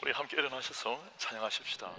우리 함께 일어나셔서 찬양하십시다.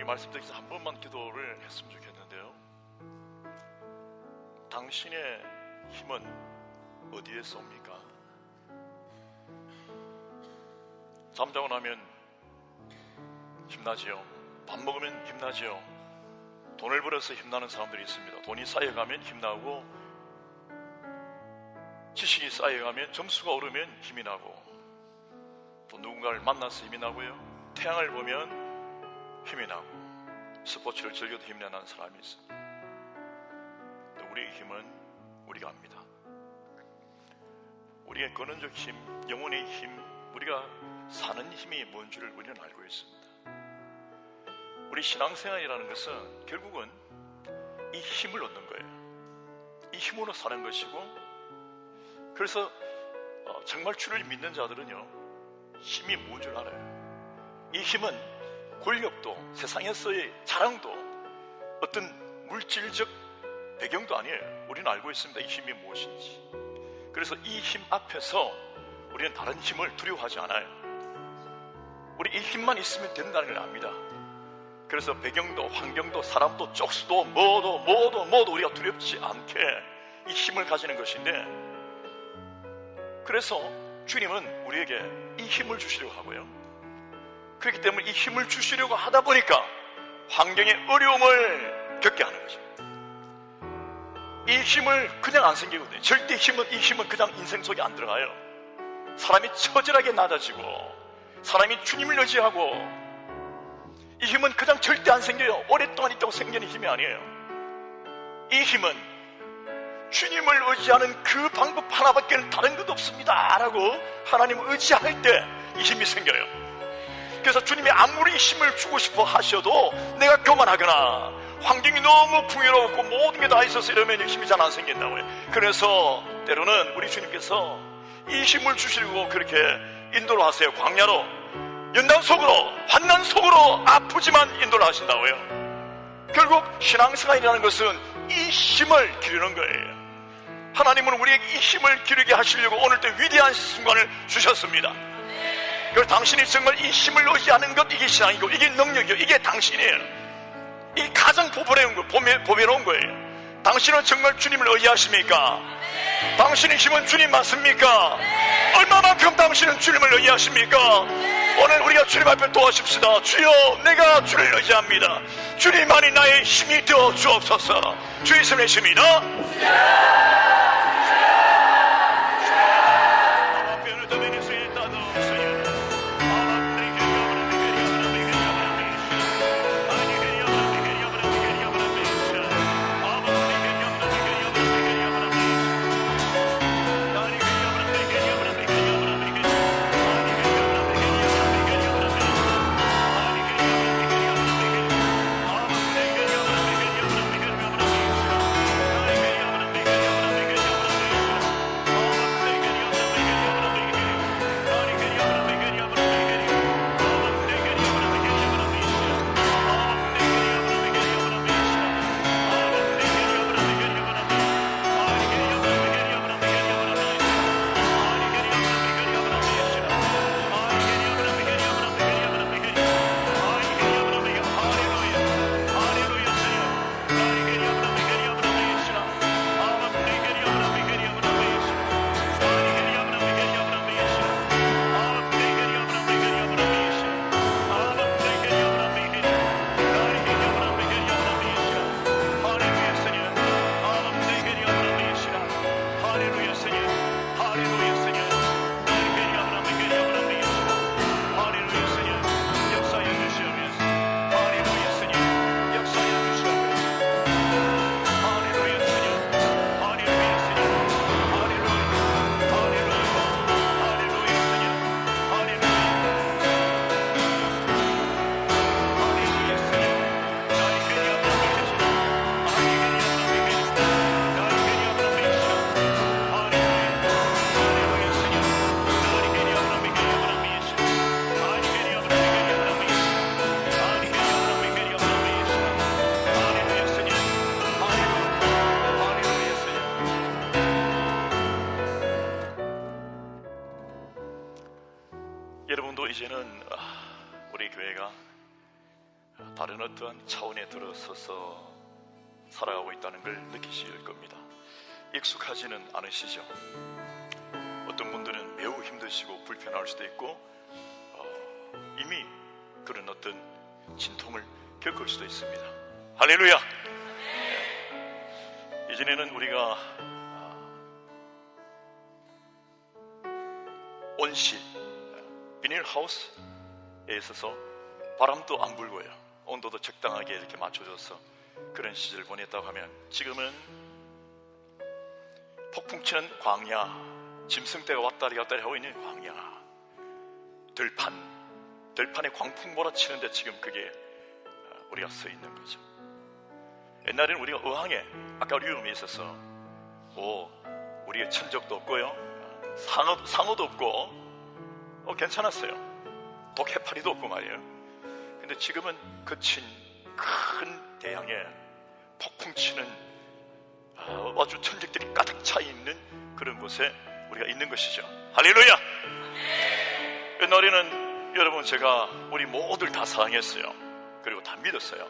말씀드리면서 한 번만 기도를 했으면 좋겠는데요. 당신의 힘은 어디에서 옵니까? 잠자고 나면 힘나지요. 밥 먹으면 힘나지요. 돈을 벌어서 힘나는 사람들이 있습니다. 돈이 쌓여가면 힘나고, 지식이 쌓여가면, 점수가 오르면 힘이 나고, 또 누군가를 만나서 힘이 나고요, 태양을 보면 힘이 나고, 스포츠를 즐겨도 힘이 나는 사람이 있습니다. 우리의 힘은 우리가 압니다. 우리의 근원적 힘, 영혼의 힘, 우리가 사는 힘이 뭔 줄을 우리는 알고 있습니다. 우리 신앙생활이라는 것은 결국은 이 힘을 얻는 거예요. 이 힘으로 사는 것이고, 그래서 정말 주를 믿는 자들은요, 힘이 뭔 줄 알아요. 이 힘은 권력도, 세상에서의 자랑도, 어떤 물질적 배경도 아니에요. 우리는 알고 있습니다. 이 힘이 무엇인지. 그래서 이 힘 앞에서 우리는 다른 힘을 두려워하지 않아요. 우리 이 힘만 있으면 된다는 걸 압니다. 그래서 배경도, 환경도, 사람도, 쪽수도, 뭐도 우리가 두렵지 않게 이 힘을 가지는 것인데, 그래서 주님은 우리에게 이 힘을 주시려고 하고요, 그렇기 때문에 이 힘을 주시려고 하다 보니까 환경의 어려움을 겪게 하는 거죠. 이 힘을 그냥 안 생기거든요. 절대 이 힘은 그냥 인생 속에 안 들어가요. 사람이 처절하게 낮아지고, 사람이 주님을 의지하고, 이 힘은 그냥 절대 안 생겨요. 오랫동안 있다고 생기는 힘이 아니에요. 이 힘은 주님을 의지하는 그 방법 하나밖에 다른 것 없습니다 라고 하나님을 의지할 때 이 힘이 생겨요. 그래서 주님이 아무리 힘을 주고 싶어 하셔도 내가 교만하거나 환경이 너무 풍요롭고 모든 게 다 있어서 이러면 힘이 잘 안 생긴다고요. 그래서 때로는 우리 주님께서 이 힘을 주시고 그렇게 인도를 하세요. 광야로, 연단 속으로, 환난 속으로 아프지만 인도를 하신다고요. 결국 신앙생활이라는 것은 이 힘을 기르는 거예요. 하나님은 우리에게 이 힘을 기르게 하시려고 오늘도 위대한 순간을 주셨습니다. 그리고 당신이 정말 이 힘을 의지하는 것, 이게 신앙이고 이게 능력이고 이게 당신이에요. 이게 가장 보배로운 거예요. 당신은 정말 주님을 의지하십니까? 당신의 힘은 주님 맞습니까? 얼마만큼 당신은 주님을 의지하십니까? 오늘 우리가 주님 앞에 도와줍시다. 주여, 내가 주를 의지합니다. 주님만이 나의 힘이 되어 주옵소서. 주의 손에 있습니다. 여러분도 이제는 우리 교회가 다른 어떠한 차원에 들어서서 살아가고 있다는 걸 느끼실 겁니다. 익숙하지는 않으시죠? 어떤 분들은 매우 힘드시고 불편할 수도 있고 이미 그런 어떤 진통을 겪을 수도 있습니다. 할렐루야! 이전에는 우리가 온실, 비닐하우스에 있어서 바람도 안 불고요, 온도도 적당하게 이렇게 맞춰줘서 그런 시절을 보냈다고 하면, 지금은 폭풍 치는 광야, 짐승떼가 왔다리 갔다리 하고 있는 광야, 들판에 광풍 몰아치는데 지금 그게 우리가 서 있는 거죠. 옛날에는 우리가 어항에 아쿠아리움에 있어서 우리의 천적도 없고요, 상어도 없고 괜찮았어요. 독해파리도 없고 말이에요. 근데 지금은 거친 큰 대양에 폭풍 치는 아주 천적들이 가득 차 있는 그런 곳에 우리가 있는 것이죠. 할렐루야! 옛날에는 여러분, 제가 우리 모두를 다 사랑했어요. 그리고 다 믿었어요.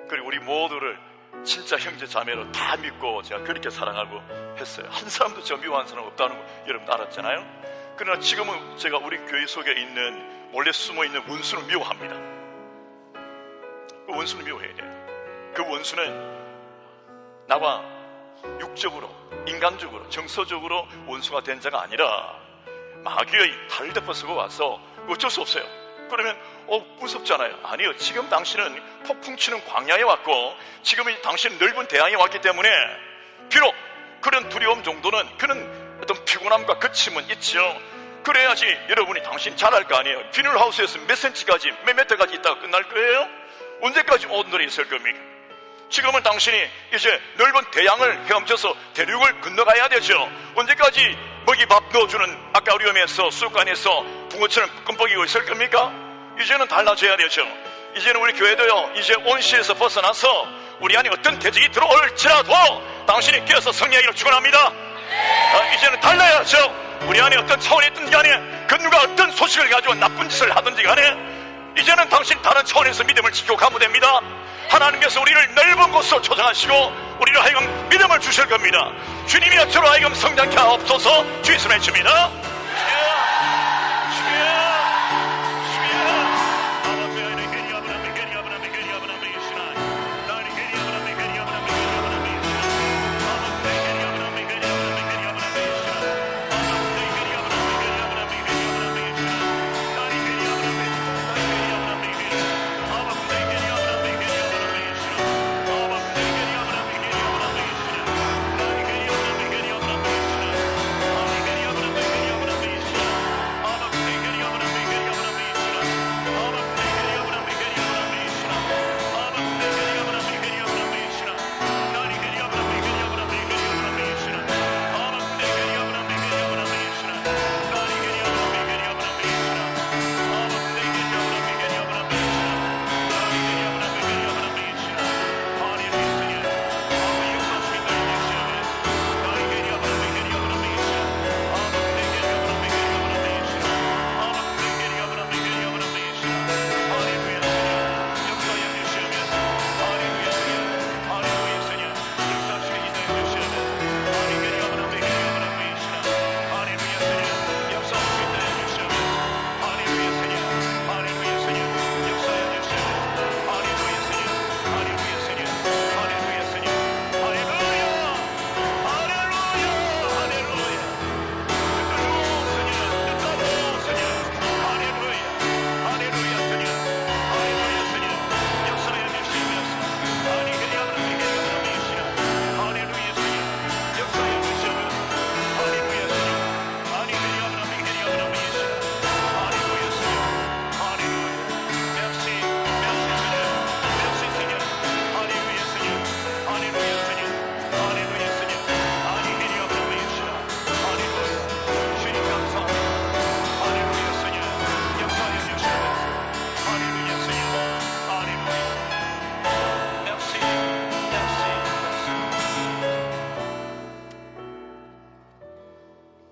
그리고 우리 모두를 진짜 형제 자매로 다 믿고 제가 그렇게 사랑하고 했어요. 한 사람도 저 미워하는 사람 없다는 거 여러분 알았잖아요. 그러나 지금은 제가 우리 교회 속에 있는 몰래 숨어있는 원수를 미워합니다. 그 원수를 미워해야 돼요. 그 원수는 나와 육적으로, 인간적으로, 정서적으로 원수가 된 자가 아니라 마귀의 탈을 덮어쓰고 와서 어쩔 수 없어요. 그러면 무섭잖아요. 아니요, 지금 당신은 폭풍 치는 광야에 왔고 지금은 당신은 넓은 대양에 왔기 때문에 비록 그런 두려움 정도는, 그런 어떤 피곤함과 거침은 있지요. 그래야지 여러분이 당신 잘할 거 아니에요. 비닐하우스에서 몇 센치까지, 몇 미터까지 있다가 끝날 거예요? 언제까지 온돌에 있을 겁니까? 지금은 당신이 이제 넓은 대양을 헤엄쳐서 대륙을 건너가야 되죠. 언제까지 먹이밥 넣어주는 아쿠아리움에서 수족관에서 붕어처럼 끔뻑이고 있을 겁니까? 이제는 달라져야 되죠. 이제는 우리 교회도요, 이제 온실에서 벗어나서 우리 안에 어떤 대적이 들어올지라도 당신이 깨어서 승리하기로 축원합니다. 이제는 달라야죠. 우리 안에 어떤 차원이 있든지 간에, 그 누가 어떤 소식을 가지고 나쁜 짓을 하든지 간에 이제는 당신 다른 차원에서 믿음을 지키고 가면 됩니다. 하나님께서 우리를 넓은 곳으로 초청하시고 우리를 하여금 믿음을 주실 겁니다. 주님이 저로 하여금 성장케 하옵소서. 주 이름에 줍니다.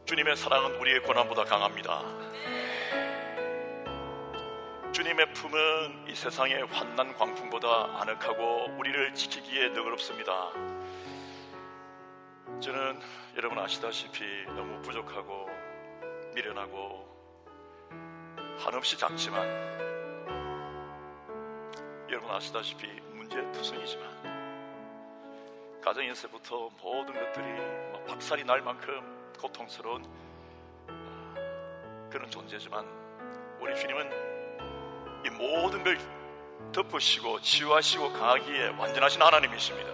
주님의 사랑은 우리의 고난보다 강합니다. 주님의 품은 이 세상의 환난 광풍보다 아늑하고 우리를 지키기에 너그럽습니다. 저는 여러분 아시다시피 너무 부족하고 미련하고 한없이 작지만, 여러분 아시다시피 문제투성이지만, 가정에서부터 모든 것들이 박살이 날 만큼 고통스러운 그런 존재지만, 우리 주님은 이 모든 걸 덮으시고 치유하시고 강하기에 완전하신 하나님이십니다.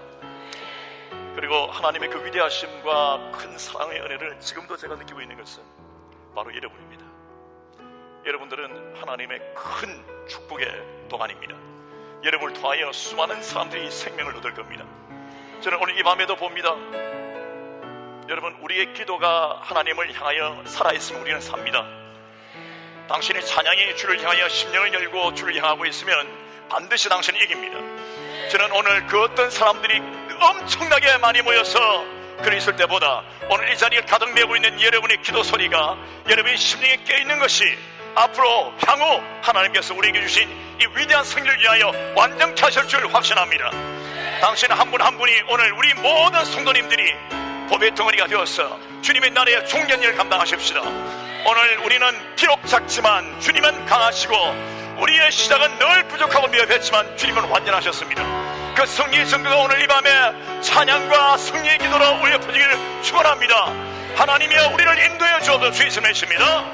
그리고 하나님의 그 위대하심과 큰 사랑의 은혜를 지금도 제가 느끼고 있는 것은 바로 여러분입니다. 여러분들은 하나님의 큰 축복의 동안입니다. 여러분을 통하여 수많은 사람들이 생명을 얻을 겁니다. 저는 오늘 이 밤에도 봅니다. 여러분, 우리의 기도가 하나님을 향하여 살아있으면 우리는 삽니다. 당신의 찬양이 주를 향하여 심령을 열고 주를 향하고 있으면 반드시 당신은 이깁니다. 저는 오늘 그 어떤 사람들이 엄청나게 많이 모여서 그리 있을 때보다 오늘 이 자리에 가득 메고 있는 여러분의 기도 소리가 여러분의 심령에 깨있는 것이 앞으로 향후 하나님께서 우리에게 주신 이 위대한 승리를 위하여 완전케 하실 줄 확신합니다. 당신 한 분 한 분이 오늘 우리 모든 성도님들이 법의 덩어리가 되어서 주님의 나라의 종전 일을 감당하십시다. 오늘 우리는 비록 작지만 주님은 강하시고 우리의 시작은 늘 부족하고 미흡했지만 주님은 완전하셨습니다. 그 승리의 증거가 오늘 이 밤에 찬양과 승리의 기도로 울려 퍼지기를 축원합니다. 하나님이여 우리를 인도해 주옵소서. 주의 말씀입니다.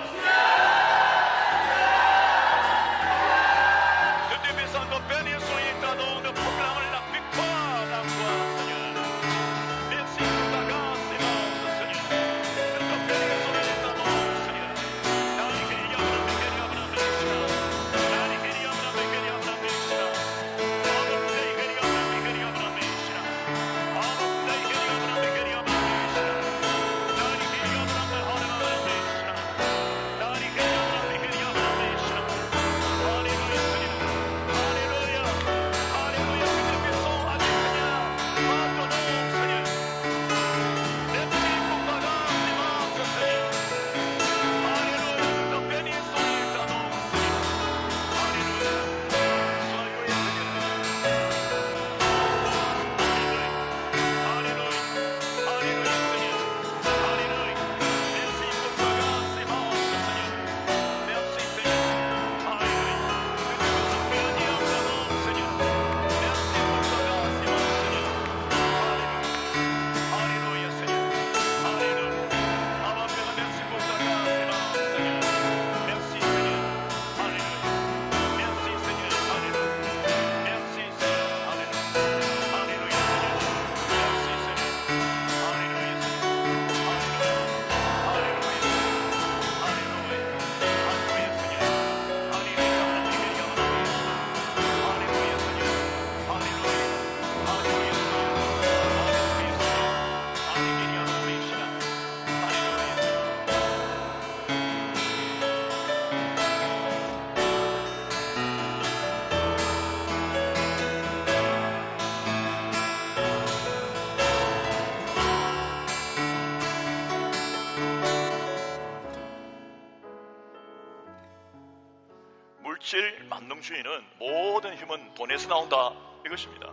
진실 만능주의는 모든 힘은 돈에서 나온다 이것입니다.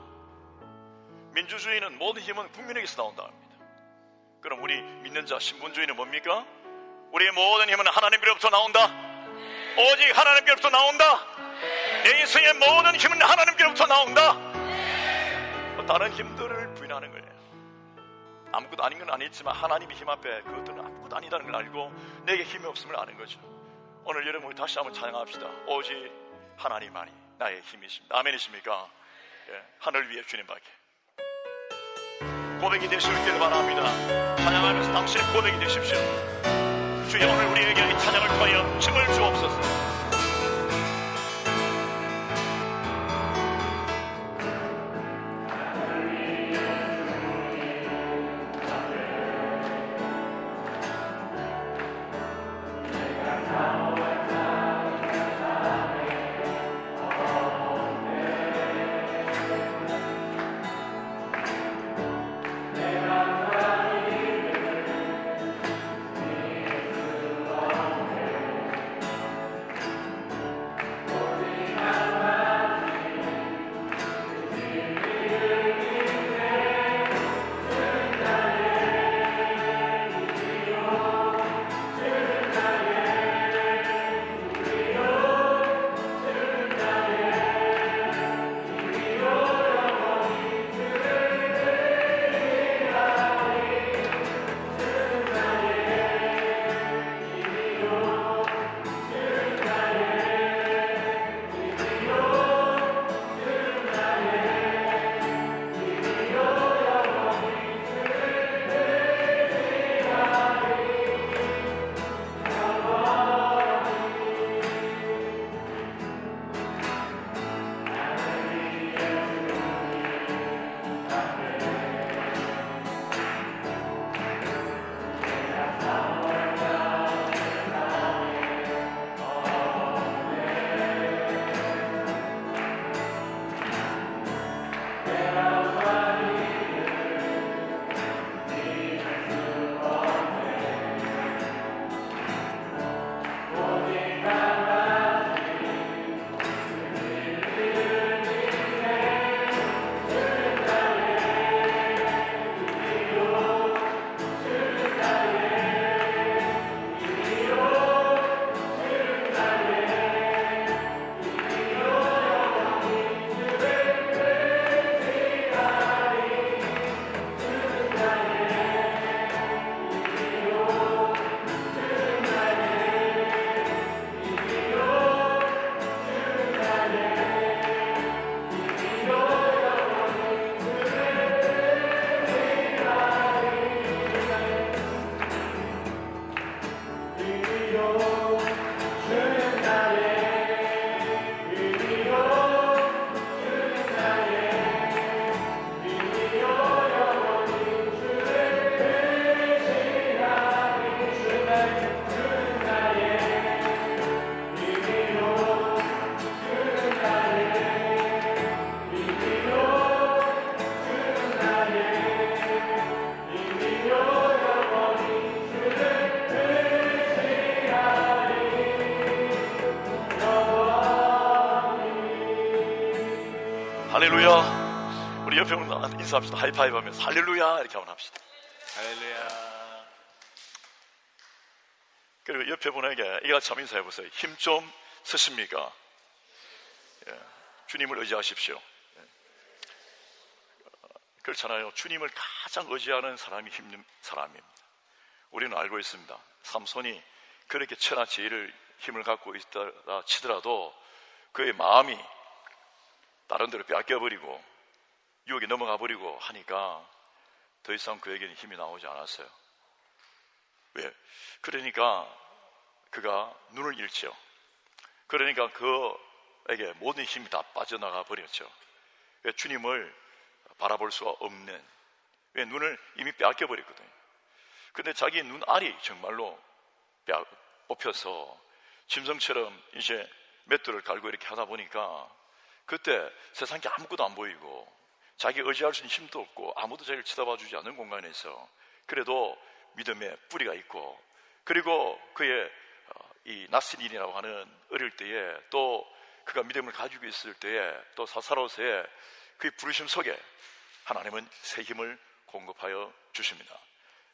민주주의는 모든 힘은 국민에게서 나온다 합니다. 그럼 우리 믿는 자 신분주의는 뭡니까? 우리의 모든 힘은 하나님께로부터 나온다. 오직 하나님께로부터 나온다. 내 인생의 모든 힘은 하나님께로부터 나온다. 다른 힘들을 부인하는 거예요. 아무것도 아닌 건 아니지만 하나님의 힘 앞에 그것들은 아무것도 아니다는 걸 알고 내게 힘이 없음을 아는 거죠. 오늘 여러분 우리 다시 한번 찬양합시다. 오직 하나님만이 나의 힘이십니다. 아멘이십니까? 예, 하늘 위에 주님 밖에 고백이 되시길 바랍니다. 찬양하면서 당신의 고백이 되십시오. 주여, 오늘 우리에게 이 찬양을 통하여 힘을 주옵소서. 할렐루야. 우리 옆에 오는 인사합시다. 하이파이브 하면서 할렐루야 이렇게 한번 합시다. 할렐루야. 그리고 옆에 분에게 이같이 한번 인사해 보세요. 힘 좀 쓰십니까? 예. 주님을 의지하십시오. 예. 그렇잖아요. 주님을 가장 의지하는 사람이 힘든 사람입니다. 우리는 알고 있습니다. 삼손이 그렇게 천하 제일을 힘을 갖고 있다 치더라도 그의 마음이 다른 데로 뺏겨버리고 유혹에 넘어가 버리고 하니까 더 이상 그에게는 힘이 나오지 않았어요. 왜? 그러니까 그가 눈을 잃죠. 그러니까 그에게 모든 힘이 다 빠져나가 버렸죠. 왜? 주님을 바라볼 수가 없는, 왜? 눈을 이미 빼앗겨버렸거든요. 근데 자기 눈알이 정말로 뽑혀서 짐승처럼 이제 맷돌을 갈고 이렇게 하다 보니까 그때 세상에 아무것도 안 보이고 자기 의지할 수 있는 힘도 없고 아무도 자기를 쳐다봐 주지 않는 공간에서 그래도 믿음의 뿌리가 있고, 그리고 그의 이 나스린이라고 하는 어릴 때에 또 그가 믿음을 가지고 있을 때에 또 사사로스의 그 부르심 속에 하나님은 새 힘을 공급하여 주십니다.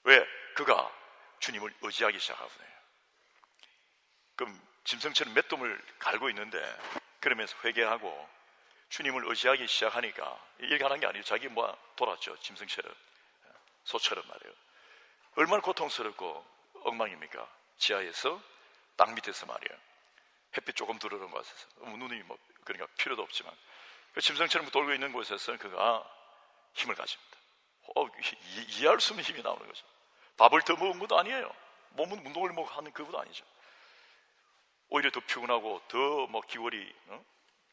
왜? 그가 주님을 의지하기 시작하거든요. 그럼 짐승처럼 맷돔을 갈고 있는데 그러면서 회개하고 주님을 의지하기 시작하니까 이렇게 하는 게 아니에요. 자기 뭐 돌았죠. 짐승처럼, 소처럼 말이에요. 얼마나 고통스럽고 엉망입니까? 지하에서, 땅 밑에서 말이에요. 햇빛 조금 들어오는 곳에서, 눈이 뭐 그러니까 필요도 없지만 그 짐승처럼 돌고 있는 곳에서 그가 힘을 가집니다. 이해할 수 없는 힘이 나오는 거죠. 밥을 더 먹은 것도 아니에요. 몸은 운동을 하는 그것도 아니죠. 오히려 더 피곤하고 더 뭐 기월이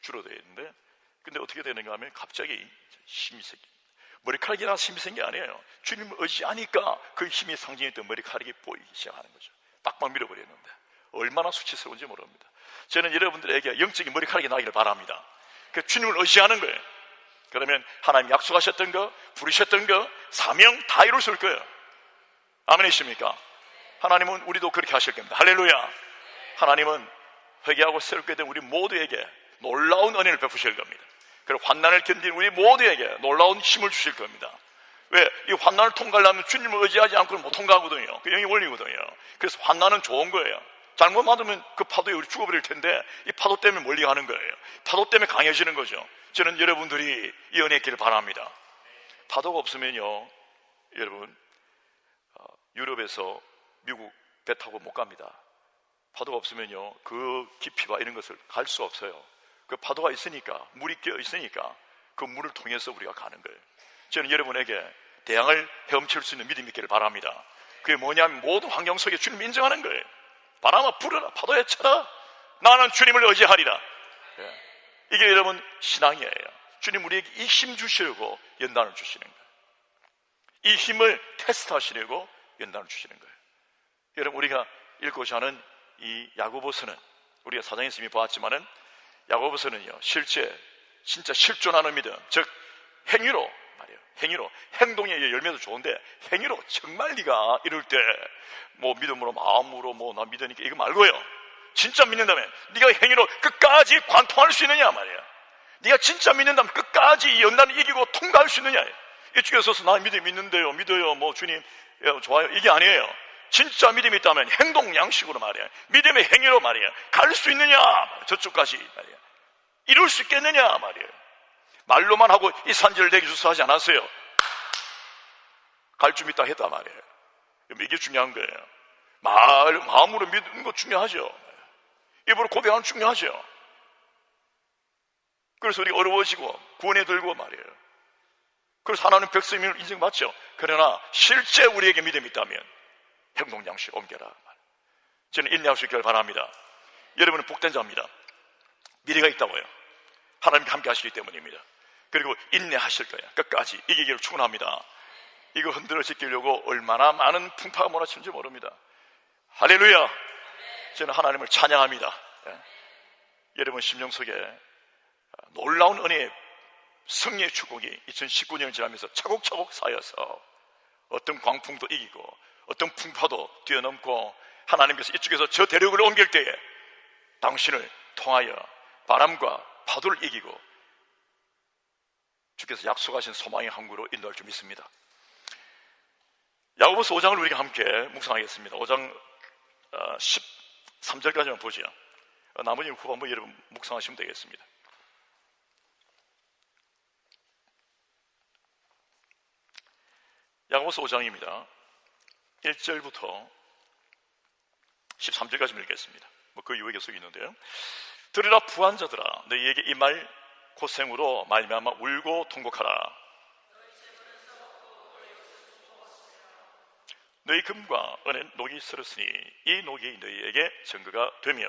줄어들어 있는데, 근데 어떻게 되는가 하면 갑자기 힘이 생깁니다. 머리카락이 나서 힘이 생긴 게 아니에요. 주님을 의지하니까 그 힘이 상징했던 머리카락이 보이기 시작하는 거죠. 빡빡 밀어버렸는데 얼마나 수치스러운지 모릅니다. 저는 여러분들에게 영적인 머리카락이 나기를 바랍니다. 그 주님을 의지하는 거예요. 그러면 하나님 약속하셨던 거, 부르셨던 거, 사명 다 이루실 거예요. 아멘이십니까? 하나님은 우리도 그렇게 하실 겁니다. 할렐루야. 하나님은 회개하고 새롭게 된 우리 모두에게 놀라운 은혜를 베푸실 겁니다. 그리고 환난을 견디는 우리 모두에게 놀라운 힘을 주실 겁니다. 왜? 이 환난을 통과하려면 주님을 의지하지 않고는 못 통과하거든요. 그 영의 원리거든요. 그래서 환난은 좋은 거예요. 잘못 맞으면 그 파도에 우리 죽어버릴 텐데 이 파도 때문에 멀리 가는 거예요. 파도 때문에 강해지는 거죠. 저는 여러분들이 이 은혜 있기를 바랍니다. 파도가 없으면요, 여러분, 유럽에서 미국 배 타고 못 갑니다. 파도가 없으면요, 그 깊이와 이런 것을 갈 수 없어요. 그 파도가 있으니까, 물이 껴 있으니까 그 물을 통해서 우리가 가는 거예요. 저는 여러분에게 대양을 헤엄칠 수 있는 믿음이 있기를 바랍니다. 그게 뭐냐면 모든 환경 속에 주님 인정하는 거예요. 바람아 불어라, 파도에 쳐라, 나는 주님을 의지하리라. 이게 여러분 신앙이에요. 주님 우리에게 이 힘 주시려고 연단을 주시는 거예요. 이 힘을 테스트하시려고 연단을 주시는 거예요. 여러분, 우리가 읽고자 하는 이 야고보서는, 우리가 사장에서 이미 보았지만은 야고보서는요, 실제 진짜 실존하는 믿음, 즉 행위로 말이에요. 행위로, 행동의 열매도 좋은데 행위로 정말 네가 이럴 때 뭐 믿음으로, 마음으로 뭐 나 믿으니까 이거 말고요, 진짜 믿는다면 네가 행위로 끝까지 관통할 수 있느냐 말이에요. 네가 진짜 믿는다면 끝까지 이 연단을 이기고 통과할 수 있느냐. 이쪽에 서서 나 믿음 있는데요, 믿어요, 뭐 주님 좋아요, 이게 아니에요. 진짜 믿음이 있다면 행동 양식으로 말이에요, 믿음의 행위로 말이에요, 갈 수 있느냐, 저쪽까지 말이에요, 이룰 수 있겠느냐 말이에요. 말로만 하고 이 산지를 내게 주소 하지 않았어요. 갈 줄 믿다 했다 말이에요. 이게 중요한 거예요. 마음으로 믿는 거 중요하죠. 입으로 고백하는 거 중요하죠. 그래서 우리 어려워지고 구원에 들고 말이에요. 그래서 하나님 백성임을 인정받죠. 그러나 실제 우리에게 믿음이 있다면 행동 양식 옮겨라. 저는 인내할 수 있기를 바랍니다. 여러분은 복된 자입니다. 미래가 있다고요. 하나님과 함께 하시기 때문입니다. 그리고 인내하실 거예요. 끝까지 이기기를 축원합니다. 이거 흔들어 지키려고 얼마나 많은 풍파가 몰아치는지 모릅니다. 할렐루야. 저는 하나님을 찬양합니다. 여러분 심령 속에 놀라운 은혜의 승리의 축복이 2019년을 지나면서 차곡차곡 쌓여서 어떤 광풍도 이기고 어떤 풍파도 뛰어넘고 하나님께서 이쪽에서 저 대륙을 옮길 때에 당신을 통하여 바람과 파도를 이기고 주께서 약속하신 소망의 항구로 인도할 줄 믿습니다. 야고보서 5장을 우리가 함께 묵상하겠습니다. 5장 13절까지만 보죠. 나머지는 후반부 여러분 묵상하시면 되겠습니다. 야고보서 5장입니다. 1절부터 13절까지 읽겠습니다. 그 이후에 계속 있는데요. 들으라 부한자들아, 너희에게 이 말 고생으로 말미암아 울고 통곡하라. 너희 금과 은은 녹이 슬었으니 이 녹이 너희에게 증거가 되며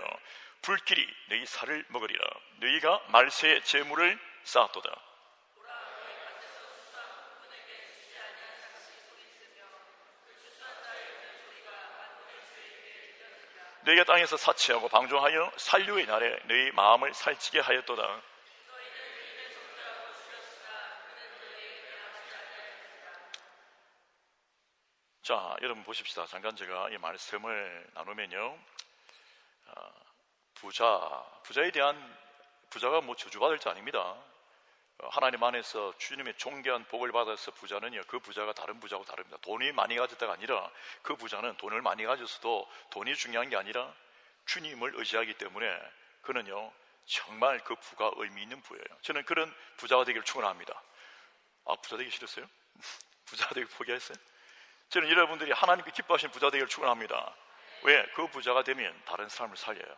불길이 너희 살을 먹으리라. 너희가 말세의 재물을 쌓았도다. 너희가 땅에서 사치하고 방종하여 살류의 날에 너희 마음을 살찌게 하였도다. 자, 여러분 보십시다. 잠깐 제가 이 말씀을 나누면요, 부자에 대한 부자가 뭐 저주받을 자 아닙니다. 하나님 안에서 주님의 존귀한 복을 받아서 부자는요, 그 부자가 다른 부자하고 다릅니다. 돈이 많이 가졌다가 아니라 그 부자는 돈을 많이 가졌어도 돈이 중요한 게 아니라 주님을 의지하기 때문에 그는요 정말 그 부가 의미 있는 부예요. 저는 그런 부자가 되기를 축원합니다. 아, 부자 되기 싫었어요? 부자 되기 포기했어요? 저는 여러분들이 하나님께 기뻐하시는 부자 되기를 축원합니다. 왜? 그 부자가 되면 다른 사람을 살려요.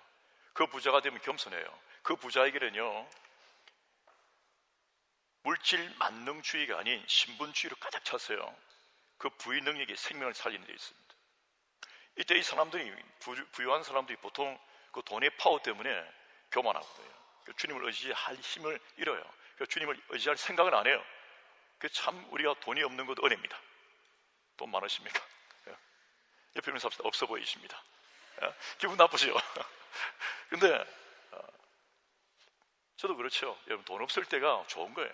그 부자가 되면 겸손해요. 그 부자에게는요 물질 만능주의가 아닌 신분주의로 가득 찼어요. 그 부의 능력이 생명을 살리는 데 있습니다. 이때 이 사람들이, 부유한 사람들이 보통 그 돈의 파워 때문에 교만하거든요. 주님을 의지할 힘을 잃어요. 주님을 의지할 생각은 안 해요. 참 우리가 돈이 없는 것도 은혜입니다. 돈 많으십니까? 옆에 있는 사람 없어 보이십니다. 기분 나쁘죠? 근데 저도 그렇죠. 여러분, 돈 없을 때가 좋은 거예요.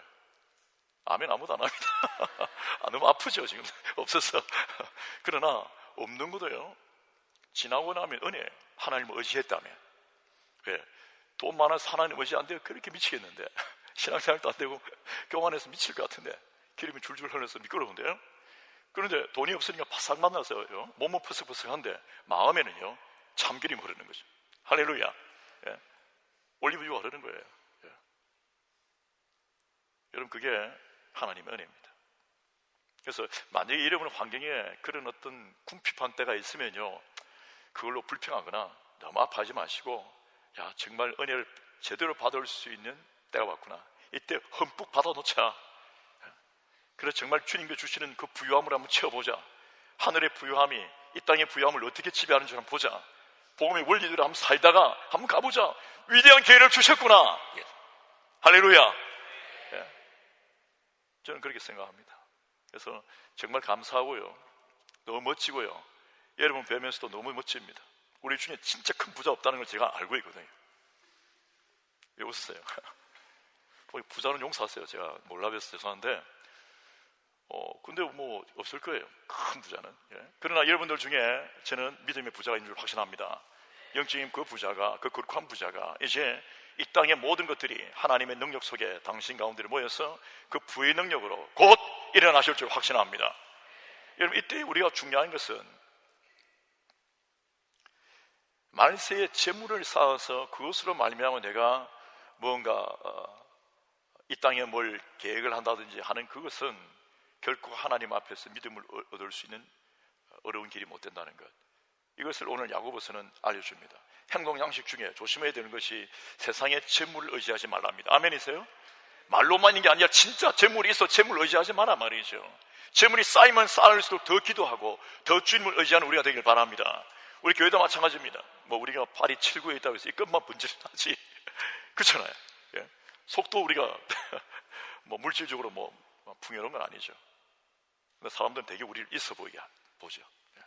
아멘. 아무도 안 합니다. 너무 아프죠 지금 없어서. 그러나 없는 것도요 지나고 나면 은혜. 하나님을 의지했다면. 왜? 돈 많아서 하나님 의지 안 돼요? 그렇게 미치겠는데. 신앙생활도 안 되고 교만해서 미칠 것 같은데, 기름이 줄줄 흘러서 미끄러운데요. 그런데 돈이 없으니까 바싹 만나서요 몸은 퍼석퍼석한데 마음에는요 참기름이 흐르는 거죠. 할렐루야. 예. 올리브유가 흐르는 거예요. 예. 여러분, 그게 하나님의 은혜입니다. 그래서 만약에 여러분 환경에 그런 어떤 궁핍한 때가 있으면요 그걸로 불평하거나 너무 아파하지 마시고, 야, 정말 은혜를 제대로 받을 수 있는 때가 왔구나, 이때 흠뻑 받아놓자. 그래서 정말 주님께 주시는 그 부유함을 한번 채워보자. 하늘의 부유함이 이 땅의 부유함을 어떻게 지배하는지 한번 보자. 복음의 원리대로 한번 살다가 한번 가보자. 위대한 기회를 주셨구나. 예. 할렐루야. 예. 저는 그렇게 생각합니다. 그래서 정말 감사하고요, 너무 멋지고요, 여러분 뵈면서도 너무 멋집니다. 우리 중에 진짜 큰 부자 없다는 걸 제가 알고 있거든요. 왜 웃으세요? 부자는 용서하세요. 제가 몰라 뵈서 죄송한데 근데 뭐 없을 거예요, 큰 부자는. 예. 그러나 여러분들 중에 저는 믿음의 부자가 있는 줄 확신합니다. 영적인 그 부자가, 그 거룩한 부자가 이제 이 땅의 모든 것들이 하나님의 능력 속에 당신 가운데로 모여서 그 부의 능력으로 곧 일어나실 줄 확신합니다. 여러분, 이때 우리가 중요한 것은 말세에 재물을 쌓아서 그것으로 말미암아 내가 뭔가 이 땅에 뭘 계획을 한다든지 하는 그것은 결코 하나님 앞에서 믿음을 얻을 수 있는 어려운 길이 못 된다는 것, 이것을 오늘 야고보서는 알려줍니다. 행동 양식 중에 조심해야 되는 것이 세상의 재물을 의지하지 말랍니다. 아멘이세요? 말로만 있는 게 아니라 진짜 재물이 있어 재물을 의지하지 마라 말이죠. 재물이 쌓이면 쌓을수록 더 기도하고 더 주님을 의지하는 우리가 되길 바랍니다. 우리 교회도 마찬가지입니다. 뭐 우리가 발이 7구에 있다고 해서 이 끝만 분질하지 그렇잖아요. 예. 속도 우리가 뭐 물질적으로 뭐 풍요로운 건 아니죠. 근데 사람들은 되게 우리를 있어 보이게 보죠. 예.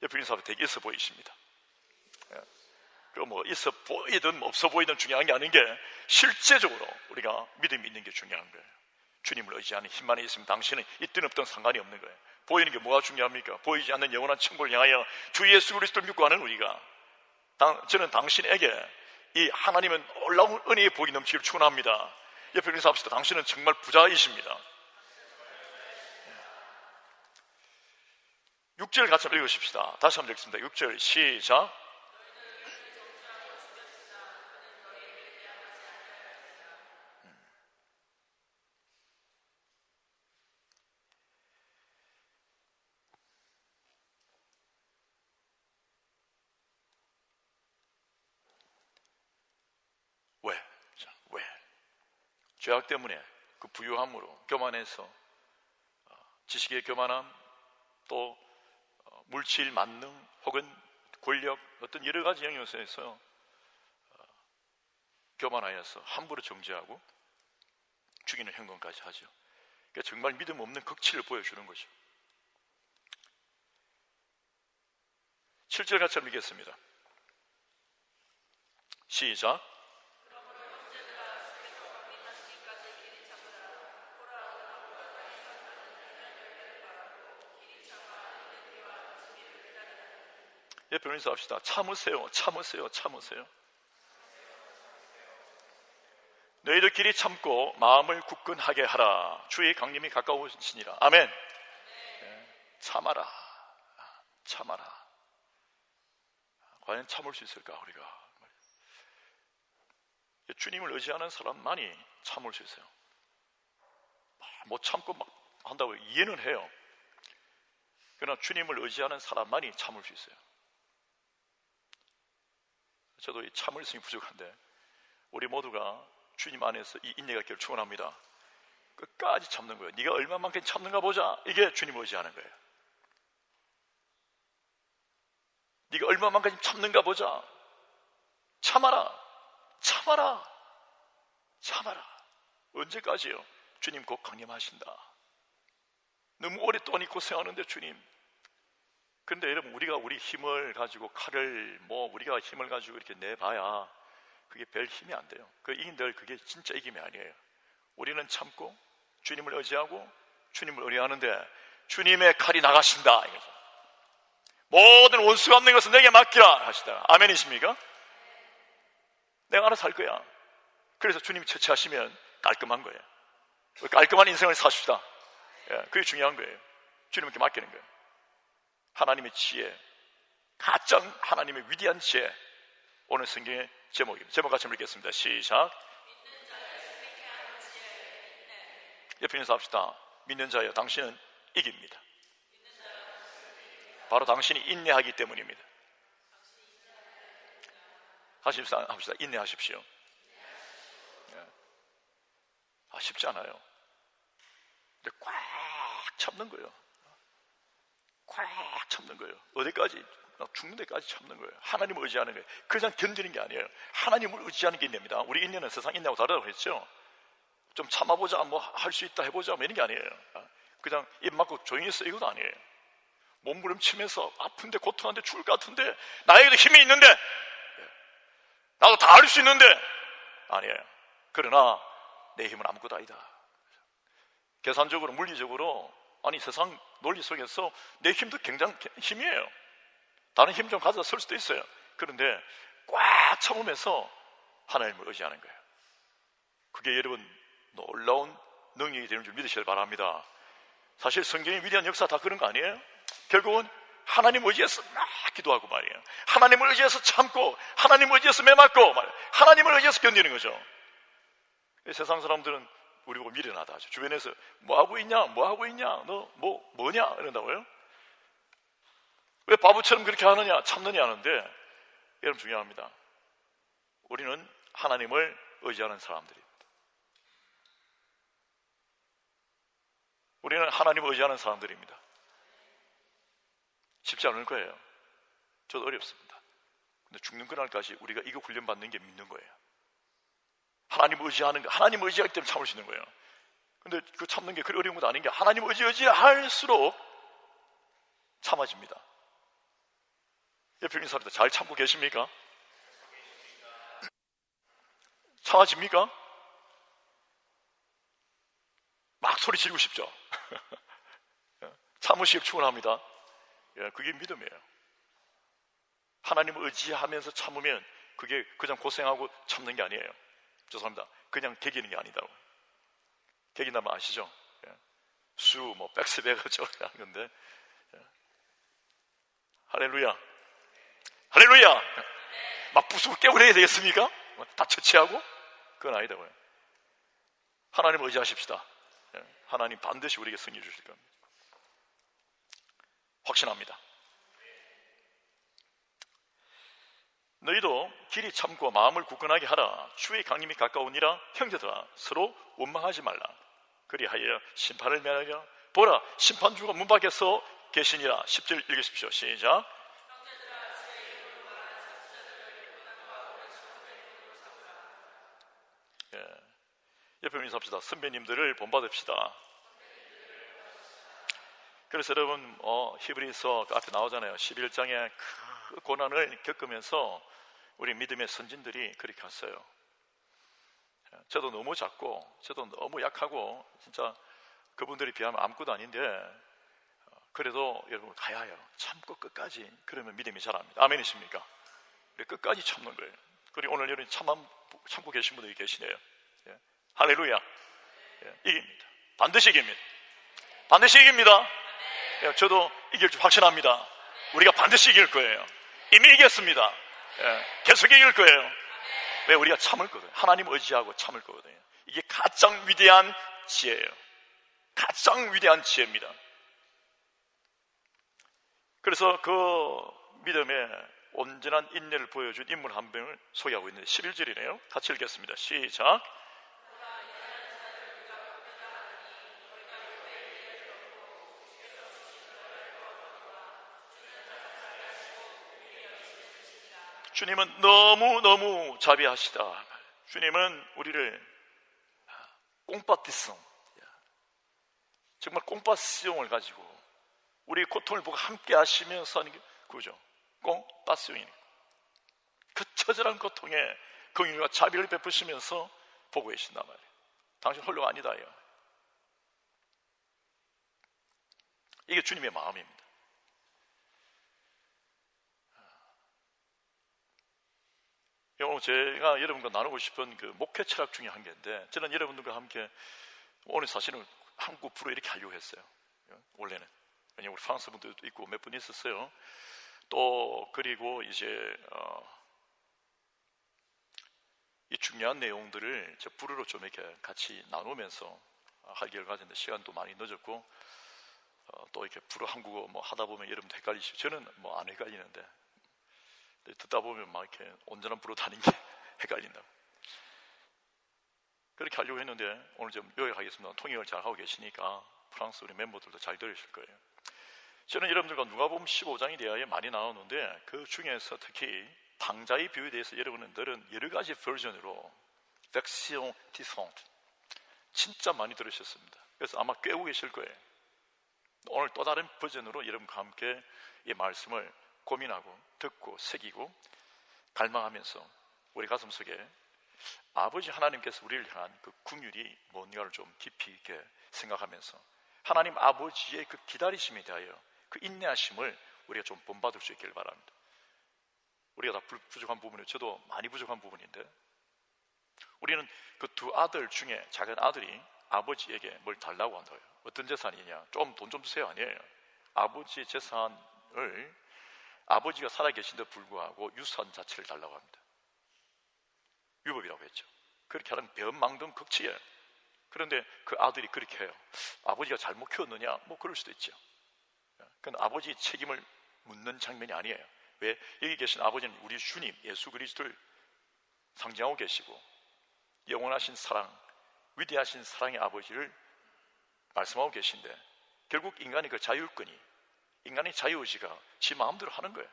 옆에 있는 사람은 되게 있어 보이십니다. 예. 그 뭐 있어 보이든 없어 보이든 중요한 게 아닌 게 실제적으로 우리가 믿음이 있는 게 중요한 거예요. 주님을 의지하는 힘만 있으면 당신은 있든 없든 상관이 없는 거예요. 보이는 게 뭐가 중요합니까? 보이지 않는 영원한 천국을 향하여 주 예수 그리스도를 믿고 하는 우리가, 저는 당신에게 이 하나님은 놀라운 은혜의 복이 넘치기를 축원합니다. 옆에 있는 사람합시다. 당신은 정말 부자이십니다. 6절 같이 한번 읽으십시다. 다시 한번 읽습니다. 6절 시작. 왜? 죄악 때문에 그 부유함으로 교만해서 지식의 교만함, 또 물질 만능 혹은 권력, 어떤 여러 가지 영역에서 교만하여서 함부로 정죄하고 죽이는 행동까지 하죠. 그러니까 정말 믿음 없는 극치를 보여주는 거죠. 7절 같이 한번 읽겠습니다. 시작. 옆에 있는 합시다. 참으세요. 너희들끼리 참고 마음을 굳건하게 하라. 주의 강림이 가까우시니라. 아멘. 참아라. 참아라. 과연 참을 수 있을까 우리가? 주님을 의지하는 사람만이 참을 수 있어요. 못 참고 막 한다고 이해는 해요. 그러나 주님을 의지하는 사람만이 참을 수 있어요. 저도 이 참을성이 부족한데 우리 모두가 주님 안에서 이 인내가 있기를 축원합니다. 끝까지 참는 거예요. 네가 얼마만큼 참는가 보자. 이게 주님을 의지하는 거예요. 네가 얼마만큼 참는가 보자. 참아라. 참아라. 참아라. 언제까지요? 주님 곧 강림하신다. 너무 오랫동안 고생하는데 주님. 그런데 여러분, 우리가 우리 힘을 가지고 칼을 우리가 힘을 가지고 이렇게 내봐야 그게 별 힘이 안 돼요. 이긴들 그게 진짜 이김이 아니에요. 우리는 참고 주님을 의지하고 주님을 의뢰하는데 주님의 칼이 나가신다. 모든 원수가 없는 것은 내게 맡기라 하시다. 아멘이십니까? 내가 알아서 할 거야. 그래서 주님이 처치하시면 깔끔한 거예요. 깔끔한 인생을 사십시다. 그게 중요한 거예요. 주님께 맡기는 거예요. 하나님의 지혜, 가장 하나님의 위대한 지혜. 오늘 성경의 제목입니다. 제목 같이 읽겠습니다. 시작. 옆에 인사 합시다. 믿는 자여, 당신은 이깁니다. 바로 당신이 인내하기 때문입니다. 합시다. 인내하십시오. 쉽지 않아요. 근데 꽉 참는 거예요. 꽉 참는 거예요. 어디까지? 죽는 데까지 참는 거예요. 하나님을 의지하는 거예요. 그냥 견디는 게 아니에요. 하나님을 의지하는 게 인내입니다. 우리 인내는 세상 인내하고 다르다고 했죠. 좀 참아보자, 할 수 있다 해보자, 이런 게 아니에요. 그냥 입 막고 조용히 있어, 이것도 아니에요. 몸부림치면서 아픈데 고통하는데 죽을 것 같은데 나에게도 힘이 있는데 나도 다 할 수 있는데 아니에요. 그러나 내 힘은 아무것도 아니다. 계산적으로 물리적으로 세상 논리 속에서 내 힘도 굉장히 힘이에요. 다른 힘 좀 가져다 쓸 수도 있어요. 그런데 꽉 참으면서 하나님을 의지하는 거예요. 그게 여러분 놀라운 능력이 되는 줄 믿으시길 바랍니다. 사실 성경의 위대한 역사 다 그런 거 아니에요? 결국은 하나님 의지해서 막 기도하고 말이에요. 하나님을 의지해서 참고 하나님을 의지해서 매맞고 말이에요. 하나님을 의지해서 견디는 거죠. 세상 사람들은 우리 보고 미련하다 하죠. 주변에서 뭐하고 있냐? 너 뭐냐? 이런다고요? 왜 바보처럼 그렇게 하느냐? 참느냐 하는데 여러분 중요합니다. 우리는 하나님을 의지하는 사람들입니다. 우리는 하나님을 의지하는 사람들입니다. 쉽지 않을 거예요. 저도 어렵습니다. 근데 죽는 그날까지 우리가 이거 훈련받는 게 믿는 거예요. 하나님을 의지하는 거, 하나님을 의지하기 때문에 참을 수 있는 거예요. 근데 그 참는 게 그리 어려운 것도 아닌 게 하나님을 의지할수록 참아집니다. 옆에 있는 사람들 잘 참고 계십니까? 참아집니까? 막 소리 지르고 싶죠? 참으시길 축원합니다. 그게 믿음이에요. 하나님을 의지하면서 참으면 그게 그냥 고생하고 참는 게 아니에요. 죄송합니다. 그냥 개기는 게 아니다고. 개긴다면 아시죠? 수, 백스백을 하는 건데. 할렐루야. 할렐루야. 막 부수고 깨고 해야 되겠습니까? 다 처치하고? 그건 아니다고요. 하나님을 의지하십시다. 하나님 반드시 우리에게 승리 주실 겁니다. 확신합니다. 너희도 길이 참고 마음을 굳건하게 하라. 주의 강림이 가까우니라. 형제들아, 서로 원망하지 말라. 그리하여 심판을 면하리라. 보라, 심판주가 문 밖에서 계시니라. 10절 읽으십시오. 시작. 옆에 인사합시다. 선배님들을 본받읍시다. 그래서 여러분 히브리서 앞에 나오잖아요. 11장에 그 고난을 겪으면서 우리 믿음의 선진들이 그렇게 갔어요. 저도 너무 작고 저도 너무 약하고 진짜 그분들이 비하면 아무것도 아닌데 그래도 여러분 가야 해요. 참고 끝까지. 그러면 믿음이 자랍니다. 아멘이십니까? 끝까지 참는 거예요. 그리고 오늘 여러분 참고 계신 분들이 계시네요. 할렐루야. 이깁니다. 반드시 이깁니다. 반드시 이깁니다. 저도 이길 줄 확신합니다. 우리가 반드시 이길 거예요. 이미 이겼습니다. 계속 이길 거예요. 왜? 우리가 참을 거거든요. 하나님 의지하고 참을 거거든요. 이게 가장 위대한 지혜예요. 가장 위대한 지혜입니다. 그래서 그 믿음의 온전한 인내를 보여준 인물 한 명을 소개하고 있는데 11절이네요. 같이 읽겠습니다. 시작. 주님은 너무너무 자비하시다. 주님은 우리를 꽁빠띠성, 정말 꽁빠스용을 가지고 우리의 고통을 보고 함께 하시면서 하는 게 그거죠. 꽁빠스용이니까. 그 처절한 고통에 긍휼과 자비를 베푸시면서 보고 계신단 말이에요. 당신 홀로가 아니다. 이게 주님의 마음입니다. 오늘 제가 여러분과 나누고 싶은 그 목회 철학 중에 한 개인데, 저는 여러분들과 함께 오늘 사실은 한국 부로 이렇게 하려고 했어요. 원래는. 왜냐면 우리 프랑스 분들도 있고 몇 분 있었어요. 또 그리고 이제 이 중요한 내용들을 저 부르로 좀 이렇게 같이 나누면서 할 기회를 가졌는데 시간도 많이 늦었고, 또 이렇게 부르 한국어 뭐 하다 보면 여러분도 헷갈리시고, 저는 뭐 안 헷갈리는데 듣다 보면 막 이렇게 온전한 부르 다닌 게 헷갈린다. 그렇게 하려고 했는데 오늘 좀 요약하겠습니다. 통역을 잘 하고 계시니까 프랑스 우리 멤버들도 잘 들으실 거예요. 저는 여러분들과 누가복음 15장에 대하여 많이 나오는데, 그 중에서 특히 당자의 비유에 대해서 여러분들은 여러 가지 버전으로 version différente 진짜 많이 들으셨습니다. 그래서 아마 꿰고 계실 거예요. 오늘 또 다른 버전으로 여러분과 함께 이 말씀을 고민하고 듣고 새기고 갈망하면서 우리 가슴속에 아버지 하나님께서 우리를 향한 그 긍휼이 뭔가를 좀 깊이 있게 생각하면서 하나님 아버지의 그 기다리심에 대하여 그 인내하심을 우리가 좀 본받을 수 있기를 바랍니다. 우리가 다 부족한 부분이, 저도 많이 부족한 부분인데, 우리는 그 두 아들 중에 작은 아들이 아버지에게 뭘 달라고 한다고요. 어떤 재산이냐? 좀 돈 좀 주세요. 아니에요. 아버지의 재산을 아버지가 살아계신데도 불구하고 유산 자체를 달라고 합니다. 유법이라고 했죠. 그렇게 하는 변망정 극치예요. 그런데 그 아들이 그렇게 해요. 아버지가 잘못 키웠느냐? 뭐 그럴 수도 있죠. 그건 아버지의 책임을 묻는 장면이 아니에요. 왜? 여기 계신 아버지는 우리 주님 예수 그리스도를 상징하고 계시고 영원하신 사랑, 위대하신 사랑의 아버지를 말씀하고 계신데, 결국 인간이 그 자율권이, 인간의 자유의지가 지 마음대로 하는 거예요.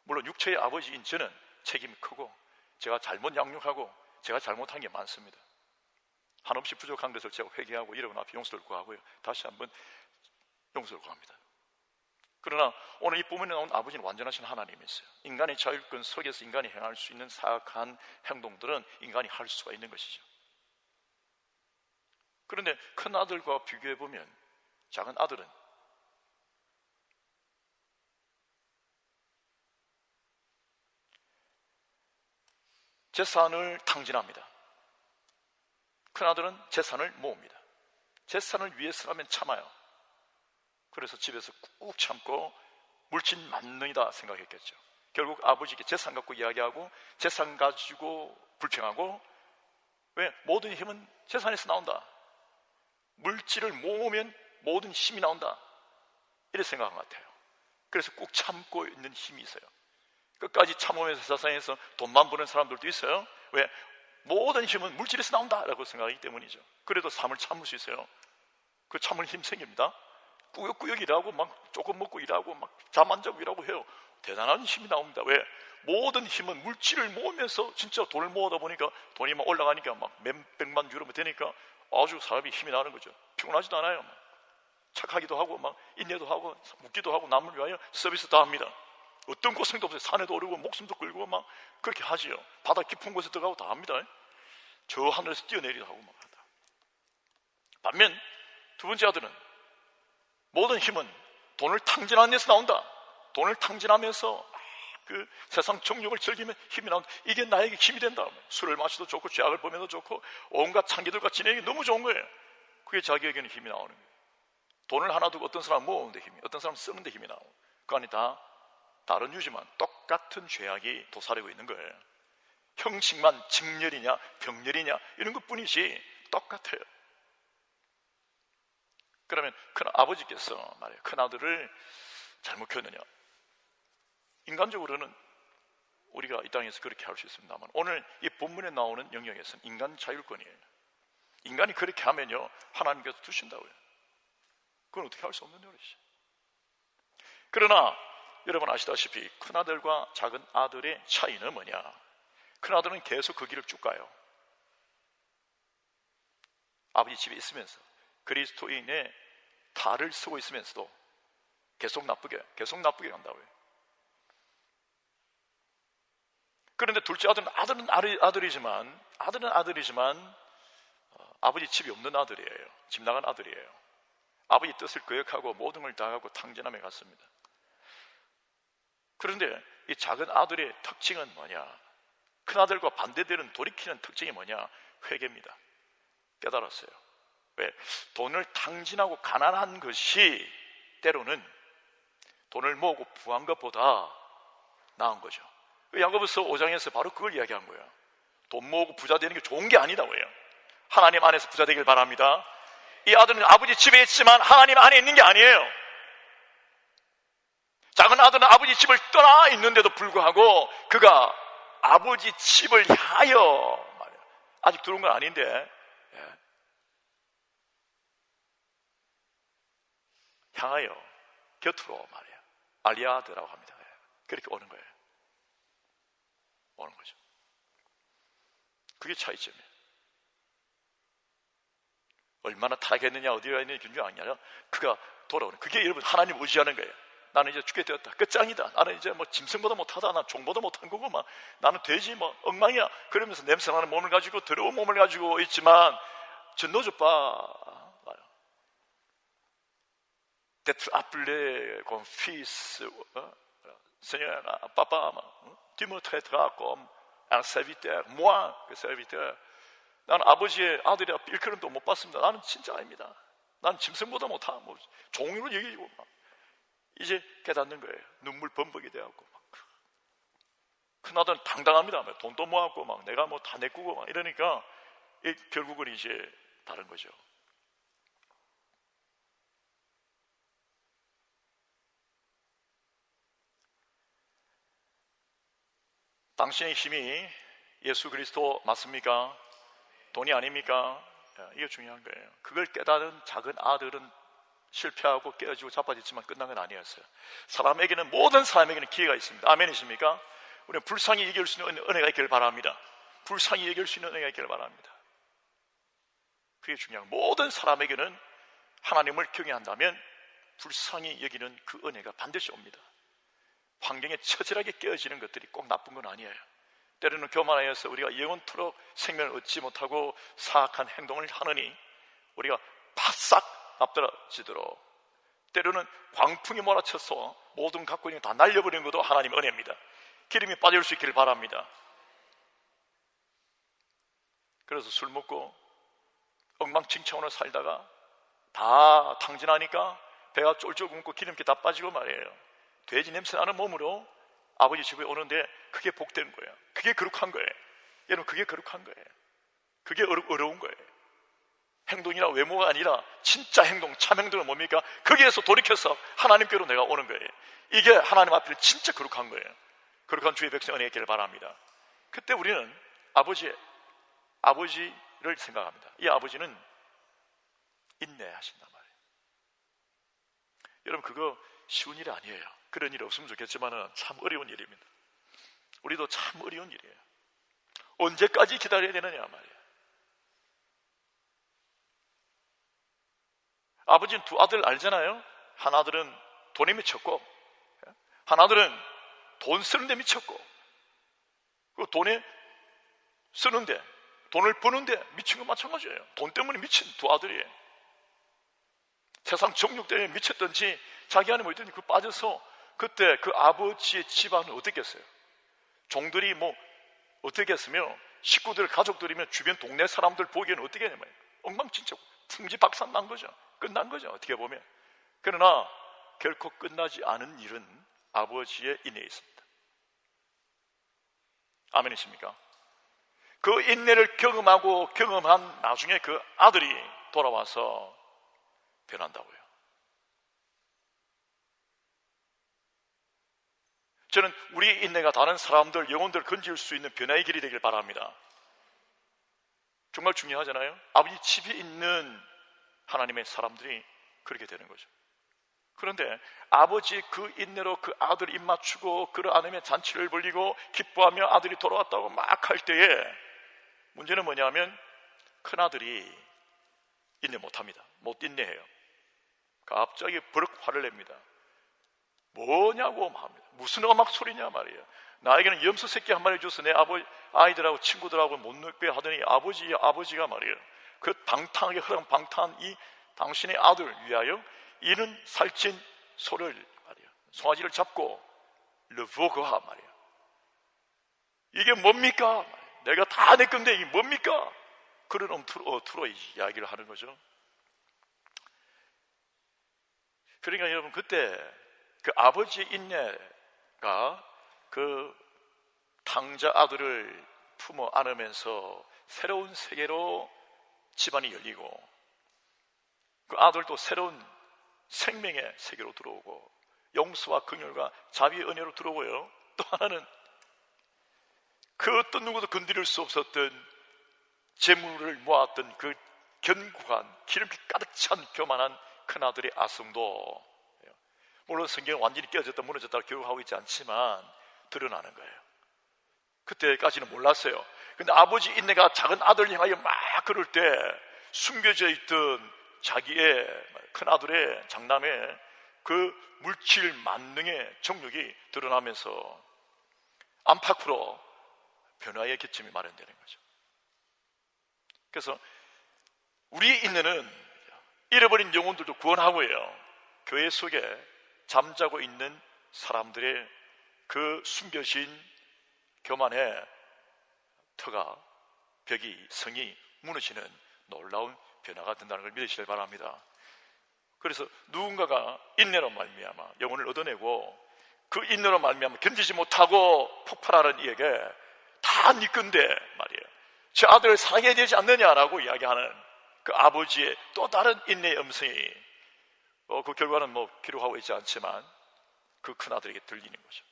물론 육체의 아버지인 저는 책임이 크고 제가 잘못 양육하고 제가 잘못한 게 많습니다. 한없이 부족한 것을 제가 회개하고 여러분 앞에 용서를 구하고요, 다시 한번 용서를 구합니다. 그러나 오늘 이 부분에 나온 아버지는 완전하신 하나님이세요. 인간의 자율권 속에서 인간이 행할 수 있는 사악한 행동들은 인간이 할 수가 있는 것이죠. 그런데 큰 아들과 비교해보면 작은 아들은 재산을 탕진합니다. 큰 아들은 재산을 모읍니다. 재산을 위해서라면 참아요. 그래서 집에서 꾹 참고 물씬 만능이다 생각했겠죠. 결국 아버지께 재산 갖고 이야기하고 재산 가지고 불평하고, 왜? 모든 힘은 재산에서 나온다. 물질을 모으면 모든 힘이 나온다. 이렇게 생각한 것 같아요. 그래서 꾹 참고 있는 힘이 있어요. 끝까지 참으면서 세상에서 돈만 버는 사람들도 있어요. 왜? 모든 힘은 물질에서 나온다라고 생각하기 때문이죠. 그래도 삶을 참을 수 있어요. 그 참을 힘 생깁니다. 꾸역꾸역 일하고 막 조금 먹고 일하고 막 잠 안 자고 일하고 해요. 대단한 힘이 나옵니다. 왜? 모든 힘은 물질을 모으면서 진짜 돈을 모으다 보니까 돈이 막 올라가니까 막 몇백만 유로면 되니까 아주 사람이 힘이 나는 거죠. 피곤하지도 않아요. 착하기도 하고 막 인내도 하고 묻기도 하고 남을 위하여 서비스 다 합니다. 어떤 고생도 없어요. 산에도 오르고 목숨도 끌고 막 그렇게 하지요. 바다 깊은 곳에 들어가고 다 합니다. 저 하늘에서 뛰어내리기도 하고 막 한다. 반면 두 번째 아들은 모든 힘은 돈을 탕진하는 데서 나온다. 돈을 탕진하면서 그 세상 정욕을 즐기면 힘이 나온다. 이게 나에게 힘이 된다. 술을 마셔도 좋고 죄악을 보면도 좋고 온갖 창기들과 지내기 너무 좋은 거예요. 그게 자기에게는 힘이 나오는 거예요. 돈을 하나 두고 어떤 사람은 모으는데 힘이, 어떤 사람은 쓰는데 힘이 나오고, 그 안에 다 다른 유지만 똑같은 죄악이 도사리고 있는 거예요. 형식만 직렬이냐 병렬이냐 이런 것뿐이지 똑같아요. 그러면 큰 아버지께서 말이에요, 큰 아들을 잘못 키웠느냐? 인간적으로는 우리가 이 땅에서 그렇게 할 수 있습니다만, 오늘 이 본문에 나오는 영역에서는 인간 자율권이에요. 인간이 그렇게 하면요, 하나님께서 두신다고요. 그건 어떻게 할 수 없는 일이죠. 그러나 여러분 아시다시피 큰아들과 작은 아들의 차이는 뭐냐? 큰아들은 계속 그 길을 쭉 가요. 아버지 집에 있으면서 그리스도인의 탈을 쓰고 있으면서도 계속 나쁘게 간다고요. 그런데 둘째 아들은 아들이지만 아버지 집이 없는 아들이에요. 집 나간 아들이에요. 아버지 뜻을 거역하고 모든 걸 다하고 탕진함에 갔습니다. 그런데 이 작은 아들의 특징은 뭐냐? 큰아들과 반대되는 돌이키는 특징이 뭐냐? 회개입니다. 깨달았어요. 왜? 돈을 탕진하고 가난한 것이 때로는 돈을 모으고 부한 것보다 나은 거죠. 야고보서 5장에서 바로 그걸 이야기한 거예요. 돈 모으고 부자 되는 게 좋은 게 아니다고요. 하나님 안에서 부자 되길 바랍니다. 이 아들은 아버지 집에 있지만 하나님 안에 있는 게 아니에요. 작은 아들은 아버지 집을 떠나 있는데도 불구하고 그가 아버지 집을 향하여 말이에요. 아직 들어온 건 아닌데 향하여 곁으로 말이에요. 알리아드라고 합니다. 그렇게 오는 거예요. 오는 거죠. 그게 차이점이에요. 얼마나 타락했느냐 어디가 있느냐 중요한 게 아니라 그가 돌아오는, 그게 여러분 하나님 의지하는 거예요. 나는 이제 죽게 되었다, 끝장이다, 나는 이제 뭐 짐승보다 못하다, 난 종보다 못한 거고 막 나는 돼지 뭐 엉망이야, 그러면서 냄새나는 몸을 가지고 더러운 몸을 가지고 있지만 저 너줘봐 D'être appelé comme fils, Seigneur, papa, tu me traiteras comme un serviteur, moi que serviteur. 나는 아버지의 아들이라 일컬음도 못 받습니다. 나는 진짜 아닙니다. 나는 짐승보다 못하, 뭐 종으로 얘기하고 막. 이제 깨닫는 거예요. 눈물 범벅이 되었고 막. 큰아들은 당당합니다. 돈도 모았고 막 내가 뭐 다 내꾸고 막 이러니까 결국은 이제 다른 거죠. 당신의 힘이 예수 그리스도 맞습니까? 돈이 아닙니까? 이게 중요한 거예요. 그걸 깨달은 작은 아들은 실패하고 깨어지고 자빠졌지만 끝난 건 아니었어요. 사람에게는, 모든 사람에게는 기회가 있습니다. 아멘이십니까? 우리는 불쌍히 이길 수 있는 은혜가 있기를 바랍니다. 불쌍히 이길 수 있는 은혜가 있기를 바랍니다. 그게 중요한 거예요. 모든 사람에게는 하나님을 경외한다면 불쌍히 여기는 그 은혜가 반드시 옵니다. 환경에 처절하게 깨어지는 것들이 꼭 나쁜 건 아니에요. 때로는 교만하여서 우리가 영원토록 생명을 얻지 못하고 사악한 행동을 하느니 우리가 바싹 앞들어지도록, 때로는 광풍이 몰아쳐서 모든 갖고 있는 거 다 날려버리는 것도 하나님의 은혜입니다. 기름이 빠질 수 있기를 바랍니다. 그래서 술 먹고 엉망진창으로 살다가 다 탕진하니까 배가 쫄쫄 굶고 기름기 다 빠지고 말이에요. 돼지 냄새 나는 몸으로 아버지 집에 오는데 그게 복되는 거예요. 그게 거룩한 거예요. 여러분, 그게 거룩한 거예요. 그게 어려운 거예요. 행동이나 외모가 아니라 진짜 행동, 참 행동은 뭡니까? 거기에서 돌이켜서 하나님께로 내가 오는 거예요. 이게 하나님 앞에 진짜 거룩한 거예요. 거룩한 주의 백성 은혜 있기를 바랍니다. 그때 우리는 아버지를 생각합니다. 이 아버지는 인내하신단 말이에요. 여러분, 그거 쉬운 일이 아니에요. 그런 일이 없으면 좋겠지만 참 어려운 일입니다. 우리도 참 어려운 일이에요. 언제까지 기다려야 되느냐 말이에요. 아버지는 두 아들 알잖아요. 한 아들은 돈에 미쳤고 한 아들은 돈 쓰는데 미쳤고, 그 돈에 쓰는데, 돈을 버는데 미친 건 마찬가지예요. 돈 때문에 미친 두 아들이에요. 세상 정욕 때문에 미쳤든지 자기 안에 뭐 있든지 그 빠져서 그때 그 아버지의 집안은 어떻겠어요? 종들이 뭐 어떻겠으며 식구들, 가족들이면 주변 동네 사람들 보기에는 어떻게 하냐면 엉망진창 풍지박산 난 거죠. 끝난 거죠, 어떻게 보면. 그러나 결코 끝나지 않은 일은 아버지의 인내에 있습니다. 아멘이십니까? 그 인내를 경험하고 경험한 나중에 그 아들이 돌아와서 변한다고요. 저는 우리 인내가 다른 사람들, 영혼들을 건질 수 있는 변화의 길이 되길 바랍니다. 정말 중요하잖아요. 아버지 집에 있는 하나님의 사람들이 그렇게 되는 거죠. 그런데 아버지 그 인내로 그 아들 입 맞추고 그 아내의 잔치를 벌리고 기뻐하며 아들이 돌아왔다고 막 할 때에 문제는 뭐냐면 큰아들이 인내 못합니다. 못 인내해요. 갑자기 버럭 화를 냅니다. 뭐냐고 합니다. 무슨 음악 소리냐 말이에요. 나에게는 염소 새끼 한 마리 줘서 내 아이들하고 친구들하고 못 먹게 하더니 아버지가 말이에요. 그 방탕하게 흐랑방탕한 이 당신의 아들 위하여 이는 살찐 소를 말이에요. 송아지를 잡고 르보그하 말이에요. 이게 뭡니까? 내가 다 내 건데 이게 뭡니까? 그런 어투로 이야기를 하는 거죠. 그러니까 여러분 그때 그 아버지의 인내가 그 탕자 아들을 품어 안으면서 새로운 세계로 집안이 열리고 그 아들도 새로운 생명의 세계로 들어오고 용서와 긍휼과 자비의 은혜로 들어오고요. 또 하나는 그 어떤 누구도 건드릴 수 없었던 재물을 모았던 그 견고한 기름기 가득 찬 교만한 큰아들의 아성도 물론 성경은 완전히 깨어졌다 무너졌다 교육하고 있지 않지만 드러나는 거예요. 그때까지는 몰랐어요. 근데 아버지 인내가 작은 아들을 향하여 막 그럴 때 숨겨져 있던 자기의 큰아들의 장남의 그 물질 만능의 정력이 드러나면서 안팎으로 변화의 기점이 마련되는 거죠. 그래서 우리의 인내는 잃어버린 영혼들도 구원하고요, 교회 속에 잠자고 있는 사람들의 그 숨겨진 교만의 터가 벽이 성이 무너지는 놀라운 변화가 된다는 걸 믿으시길 바랍니다. 그래서 누군가가 인내로 말미암아 영혼을 얻어내고 그 인내로 말미암아 견디지 못하고 폭발하는 이에게 다 네 건데 말이에요, 제 아들을 사랑해야 되지 않느냐라고 이야기하는 그 아버지의 또 다른 인내의 음성이 그 결과는 뭐 기록하고 있지 않지만 그 큰아들에게 들리는 거죠.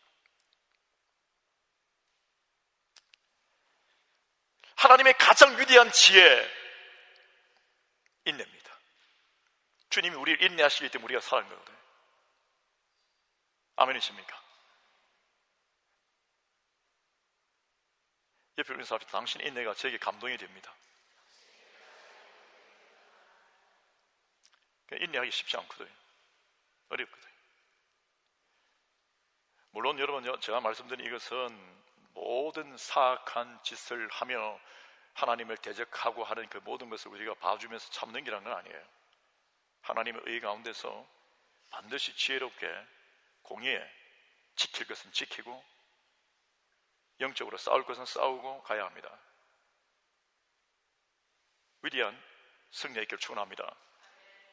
하나님의 가장 위대한 지혜, 인내입니다. 주님이 우리를 인내하시기 때문에 우리가 살아가는 거거든요. 아멘이십니까? 옆에 있는 사람이 당신의 인내가 저에게 감동이 됩니다. 인내하기 쉽지 않거든요. 어렵거든요. 물론 여러분, 제가 말씀드린 이것은 모든 사악한 짓을 하며 하나님을 대적하고 하는 그 모든 것을 우리가 봐주면서 참는 게라는 건 아니에요. 하나님의 의 가운데서 반드시 지혜롭게 공의에 지킬 것은 지키고 영적으로 싸울 것은 싸우고 가야 합니다. 위대한 승리의 길 축원합니다.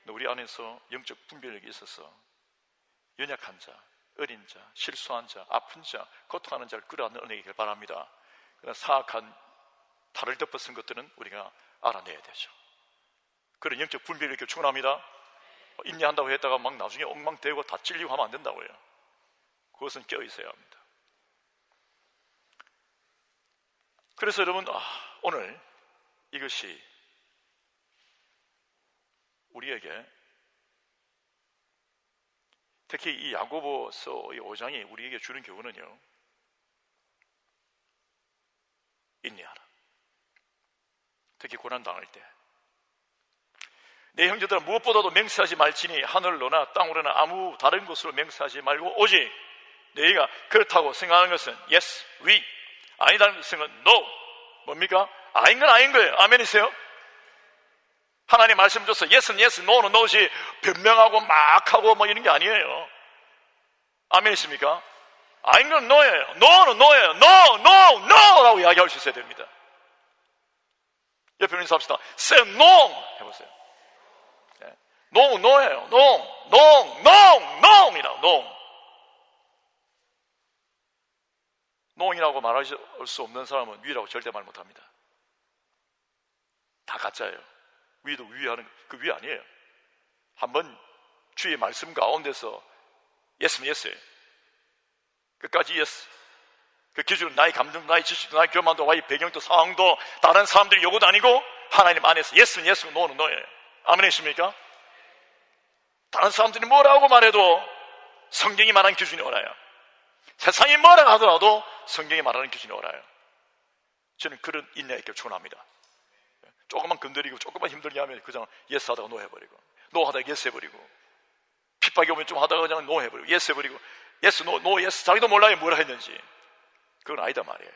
우리 안에서 영적 분별력이 있어서 연약한 자, 어린 자, 실수한 자, 아픈 자, 고통하는 자를 끌어안는 은혜가 있길 바랍니다. 그러나 사악한 탈을 덮어쓴 것들은 우리가 알아내야 되죠. 그런 영적 분별력이 축원합니다. 인내한다고 했다가 막 나중에 엉망되고 다 찔리고 하면 안 된다고요. 그것은 깨어 있어야 합니다. 그래서 여러분, 오늘 이것이 우리에게, 특히 이 야고보서 5장이 우리에게 주는 교훈은요, 인내하라. 특히 고난당할 때 내 형제들아 무엇보다도 맹세하지 말지니 하늘로나 땅으로나 아무 다른 곳으로 맹세하지 말고 오직 너희가 그렇다고 생각하는 것은 yes, we, 아니다는 것은 no. 뭡니까? 아닌 건 아닌 거예요. 아멘이세요? 하나님 말씀 줘서 yes는 yes, no는 no지 변명하고 막 하고 뭐 이런 게 아니에요. 아멘이십니까? 이건 no예요. no는 no예요. no 라고 이야기할 수 있어야 됩니다. 옆에 있는 인사 합시다. say no 해보세요. no예요. no이라고 no이라고 말할 수 없는 사람은 위라고 절대 말 못합니다. 다 가짜예요. 위도 위하는 그 위 아니에요. 한번 주의 말씀 가운데서 예스면 예스예요. 끝까지 예스. 그 기준은 나의 감정, 나의 지식도, 나의 교만도, 나의 배경도, 상황도, 다른 사람들의 요구도 아니고 하나님 안에서 예스는 예스고 노는 노예요. 아멘이십니까? 다른 사람들이 뭐라고 말해도 성경이 말하는 기준이 옳아요. 세상이 뭐라고 하더라도 성경이 말하는 기준이 옳아요. 저는 그런 인내 있게 축원합니다. 조금만 건드리고 조금만 힘들게 하면 그냥 예스 하다가 노 해버리고, 노 하다가 예스 해버리고, 핍박이 오면 좀 하다가 그냥 노 해버리고, 예스 해버리고, 예스, 노, 예스. 자기도 몰라요 뭐라 했는지. 그건 아니다 말이에요.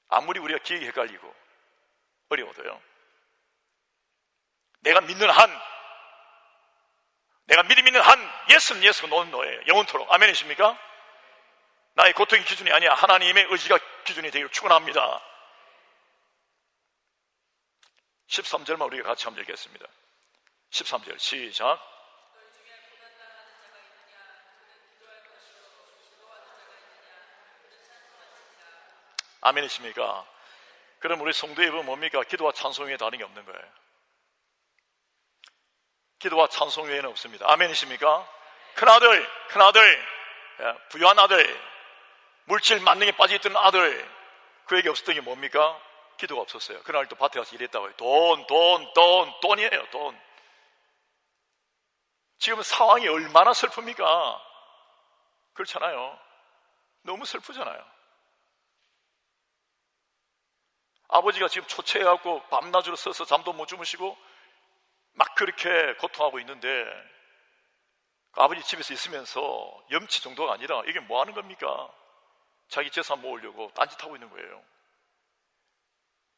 아무리 우리가 기억이 헷갈리고 어려워도요, 내가 믿는 한, 내가 미리 믿는 한 예스는 예스고 노는 노예요. 영원토록. 아멘이십니까? 나의 고통이 기준이 아니야. 하나님의 의지가 기준이 되기를 축원합니다. 13절만 우리가 같이 한번 읽겠습니다. 13절 시작. 아멘이십니까? 그럼 우리 성도의 입은 뭡니까? 기도와 찬송 외에 다른 게 없는 거예요. 기도와 찬송 외에는 없습니다. 아멘이십니까? 큰아들, 부유한 아들, 물질 만능에 빠져있던 아들, 그에게 없었던 게 뭡니까? 기도가 없었어요. 그날 또 밭에 가서 일했다고요. 돈이에요. 돈. 지금 상황이 얼마나 슬픕니까? 그렇잖아요. 너무 슬프잖아요. 아버지가 지금 초췌해갖고 밤낮으로 서서 잠도 못 주무시고 막 그렇게 고통하고 있는데, 아버지 집에서 있으면서 염치 정도가 아니라 이게 뭐 하는 겁니까? 자기 재산 모으려고 딴짓하고 있는 거예요.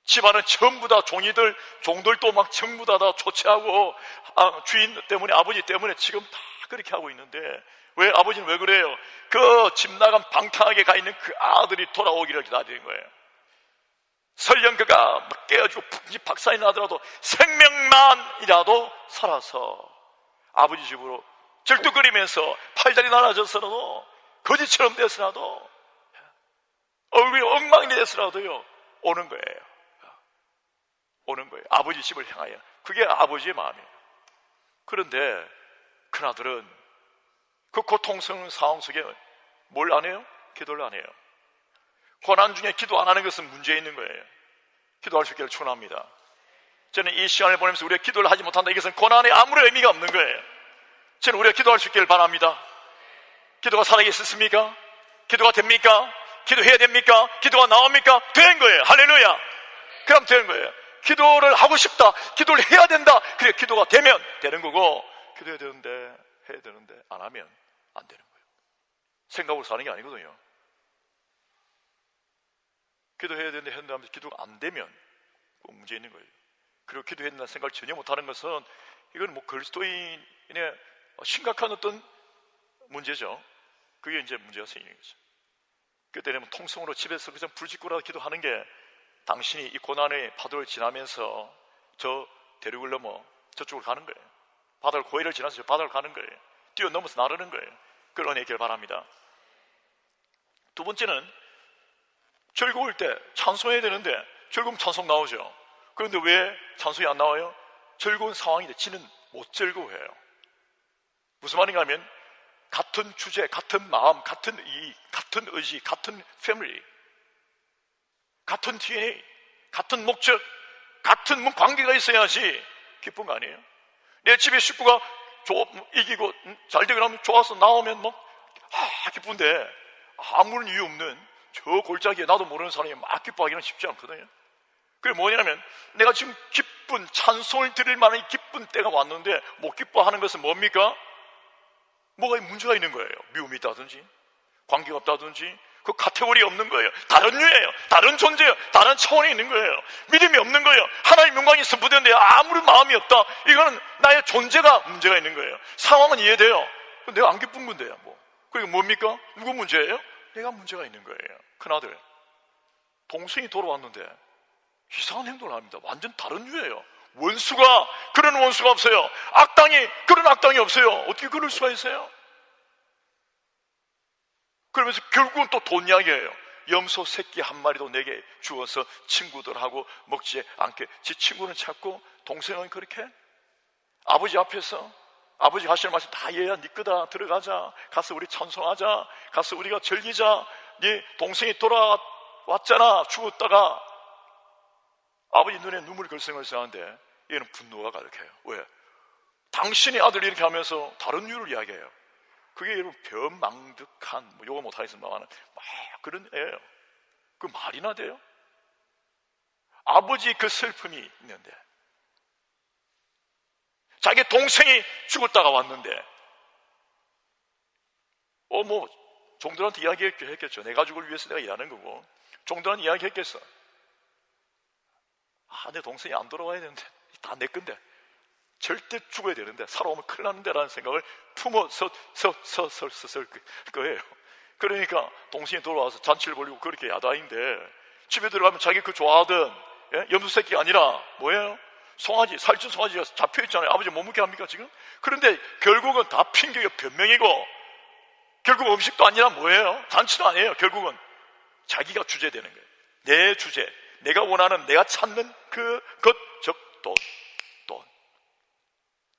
집안은 전부 다 종들도 막 전부 다 초췌하고, 주인 때문에, 아버지 때문에 지금 다 그렇게 하고 있는데, 왜, 아버지는 왜 그래요? 그 집 나간 방탕하게 가 있는 그 아들이 돌아오기를 기다리는 거예요. 설령 그가 막 깨어지고 푹 박살이 나더라도 생명만이라도 살아서 아버지 집으로 절뚝거리면서 팔다리 날아져서라도, 거지처럼 돼서라도, 얼굴이 엉망이 돼서라도요, 오는 거예요. 아버지 집을 향하여. 그게 아버지의 마음이에요. 그런데 큰아들은 그 고통스러운 상황 속에 뭘 안 해요? 기도를 안 해요. 고난 중에 기도 안 하는 것은 문제 있는 거예요. 기도할 수 있기를 축원합니다. 저는 이 시간을 보내면서 우리가 기도를 하지 못한다, 이것은 고난에 아무런 의미가 없는 거예요. 저는 우리가 기도할 수 있기를 바랍니다. 기도가 살아계셨습니까? 기도가 됩니까? 기도해야 됩니까? 기도가 나옵니까? 된 거예요. 할렐루야. 그럼 되는 거예요. 기도를 하고 싶다, 기도를 해야 된다, 그래 기도가 되면 되는 거고, 기도해야 되는데, 해야 되는데 안 하면 안 되는 거예요. 생각으로 사는 게 아니거든요. 기도해야 되는데 했는데 하면서 기도가 안 되면 문제 있는 거예요. 그리고 기도해야 된다는 생각을 전혀 못하는 것은, 이건 뭐 그리스도인의 심각한 어떤 문제죠. 그게 이제 문제가 생기는 거죠. 그때는 통성으로 집에서 그냥 불짓고라도 기도하는 게, 당신이 이 고난의 파도를 지나면서 저 대륙을 넘어 저쪽으로 가는 거예요. 바다를, 고해를 지나서 저 바다를 가는 거예요. 뛰어넘어서 나르는 거예요. 그런 은혜 있기를 바랍니다. 두 번째는, 즐거울 때 찬송해야 되는데 즐거움 찬송 나오죠. 그런데 왜 찬송이 안 나와요? 즐거운 상황인데 지는 못 즐거워해요. 무슨 말인가 하면, 같은 주제, 같은 마음, 같은 이익, 같은 의지, 같은 패밀리, 같은 DNA, 같은 목적, 같은 관계가 있어야지 기쁜 거 아니에요? 내 집에 식구가 이기고 잘 되고 나면 좋아서 나오면 기쁜데, 아무런 이유 없는 저 골짜기에 나도 모르는 사람이 막 기뻐하기는 쉽지 않거든요. 그게 뭐냐면, 내가 지금 기쁜 찬송을 드릴 만한 기쁜 때가 왔는데 못 기뻐하는 것은 뭡니까? 뭐가 문제가 있는 거예요. 미움이 있다든지 관계가 없다든지 그 카테고리 없는 거예요. 다른 류예요. 다른 존재예요. 다른 차원이 있는 거예요. 믿음이 없는 거예요. 하나님 영광이 선포되는데 아무런 마음이 없다. 이거는 나의 존재가 문제가 있는 거예요. 상황은 이해돼요. 내가 안 기쁜 건데요, 뭐. 그러니까 뭡니까? 누구 문제예요? 내가 문제가 있는 거예요. 큰아들, 동생이 돌아왔는데 이상한 행동을 합니다. 완전 다른 유예요. 원수가 그런 원수가 없어요. 악당이 그런 악당이 없어요. 어떻게 그럴 수가 있어요? 그러면서 결국은 또 돈 이야기예요. 염소 새끼 한 마리도 내게 주어서 친구들하고 먹지 않게. 지 친구는 찾고 동생은 그렇게 아버지 앞에서 아버지 하시는 말씀 다 얘야 네 거다, 들어가자, 가서 우리 찬송하자, 가서 우리가 즐기자, 네 동생이 돌아왔잖아, 죽었다가. 아버지 눈에 눈물이 걸성걸성하는데 얘는 분노가 가득해요. 왜? 당신이 아들 이렇게 하면서 다른 이유를 이야기해요. 그게 여러분 변망득한, 뭐 요거 못하겠습니다만 막 그런 애예요. 그 말이나 돼요? 아버지 그 슬픔이 있는데, 자기 동생이 죽었다가 왔는데 뭐 종들한테 이야기했겠죠. 내 가족을 위해서 내가 일하는 거고. 종들한테 이야기했겠어. 내 동생이 안 돌아와야 되는데, 다 내 건데, 절대 죽어야 되는데, 살아오면 큰일 나는데 라는 생각을 품어서 거예요. 그러니까 동생이 돌아와서 잔치를 벌리고 그렇게 야단인데, 집에 들어가면 자기 그 좋아하던 염소 새끼가 아니라 뭐예요? 송아지, 살찐 송아지가 잡혀있잖아요. 아버지 못 먹게 합니까 지금? 그런데 결국은 다 핑계가 변명이고, 결국 음식도 아니라 뭐예요? 잔치도 아니에요. 결국은 자기가 주제되는 거예요. 내 주제, 내가 원하는, 내가 찾는 그것, 즉 돈.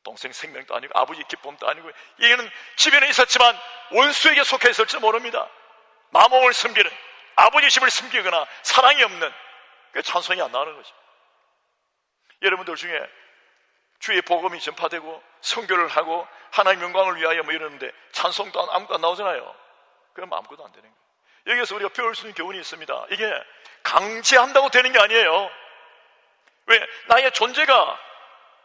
동생 생명도 아니고 아버지 기쁨도 아니고, 얘는 집에는 있었지만 원수에게 속해 있을지 모릅니다. 마몽을 섬기는, 아버지 집을 섬기거나 사랑이 없는, 그 찬송이 안 나오는 거죠. 여러분들 중에 주의 복음이 전파되고 선교를 하고 하나님 영광을 위하여 뭐 이러는데 찬송도 아무것도 안 나오잖아요. 그럼 아무것도 안 되는 거예요. 여기서 우리가 배울 수 있는 교훈이 있습니다. 이게 강제한다고 되는 게 아니에요. 왜? 나의 존재가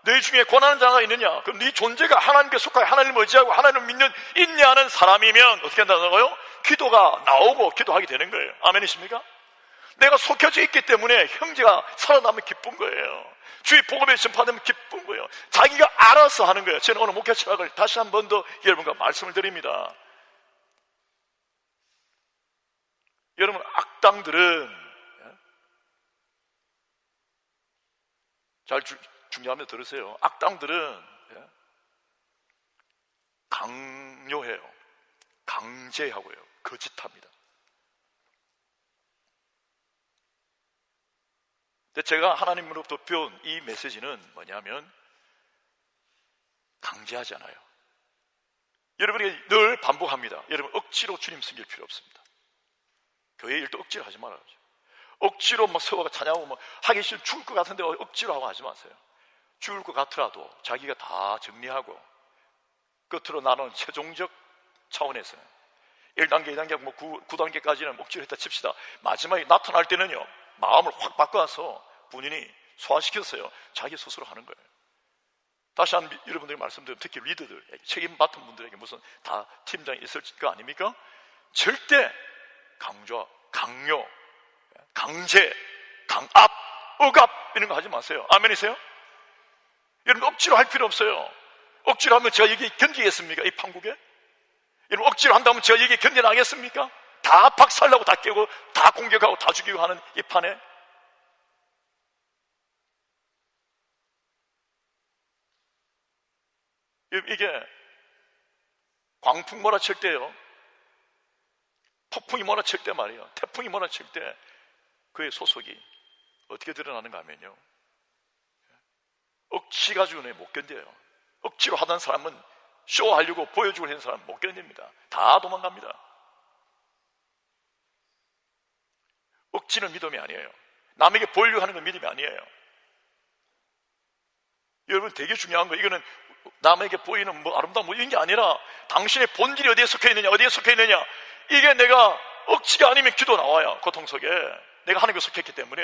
너희 중에 권하는 자가 있느냐? 그럼 네 존재가 하나님께 속하여 하나님을 의지하고 하나님을 믿는 인내하는 사람이면 어떻게 한다고요? 기도가 나오고 기도하게 되는 거예요. 아멘이십니까? 내가 속혀져 있기 때문에 형제가 살아나면 기쁜 거예요. 주의 복음에 전파되면 기쁜 거예요. 자기가 알아서 하는 거예요. 저는 오늘 목회 철학을 다시 한 번 더 여러분과 말씀을 드립니다. 여러분, 악당들은 잘 중요하면 들으세요. 악당들은 강요해요. 강제하고요. 거짓합니다. 근데 제가 하나님으로부터 배운 이 메시지는 뭐냐면, 강제하지 않아요. 여러분이 늘 반복합니다. 여러분, 억지로 주님 섬길 필요 없습니다. 교회 일도 억지로 하지 말아요. 억지로 막 서가 찬양하고 막 하기 싫으면 죽을 것 같은데 억지로 하고 하지 마세요. 죽을 것 같더라도 자기가 다 정리하고 끝으로 나누는 최종적 차원에서는 1단계, 2단계, 뭐 9단계까지는 억지로 했다 칩시다. 마지막에 나타날 때는요, 마음을 확 바꿔서 본인이 소화시켰어요. 자기 스스로 하는 거예요. 다시 한번 여러분들이 말씀드리면, 특히 리더들, 책임 맡은 분들에게 무슨 다 팀장이 있을 거 아닙니까? 절대 강조, 강요, 강제, 강압, 억압 이런 거 하지 마세요. 아멘이세요? 여러분, 억지로 할 필요 없어요. 억지로 하면 제가 여기 견디겠습니까? 이 판국에? 여러분, 억지로 한다면 제가 여기 견뎌나겠습니까? 다 박살나고 다 깨고 다 공격하고 다 죽이고 하는 이 판에. 이게 광풍 몰아칠 때요, 폭풍이 몰아칠 때 말이에요, 태풍이 몰아칠 때 그의 소속이 어떻게 드러나는가 하면요, 억지 가지고는 못 견뎌요. 억지로 하던 사람은 쇼하려고 보여주고 하는 사람은 못 견딥니다. 다 도망갑니다. 억지는 믿음이 아니에요. 남에게 보이려고 하는 건 믿음이 아니에요. 여러분, 되게 중요한 거, 이거는 남에게 보이는 뭐 아름다운 뭐 이런 게 아니라 당신의 본질이 어디에 속해 있느냐, 어디에 속해 있느냐. 이게 내가 억지가 아니면 기도 나와요. 고통 속에 내가 하나님께 속했기 때문에.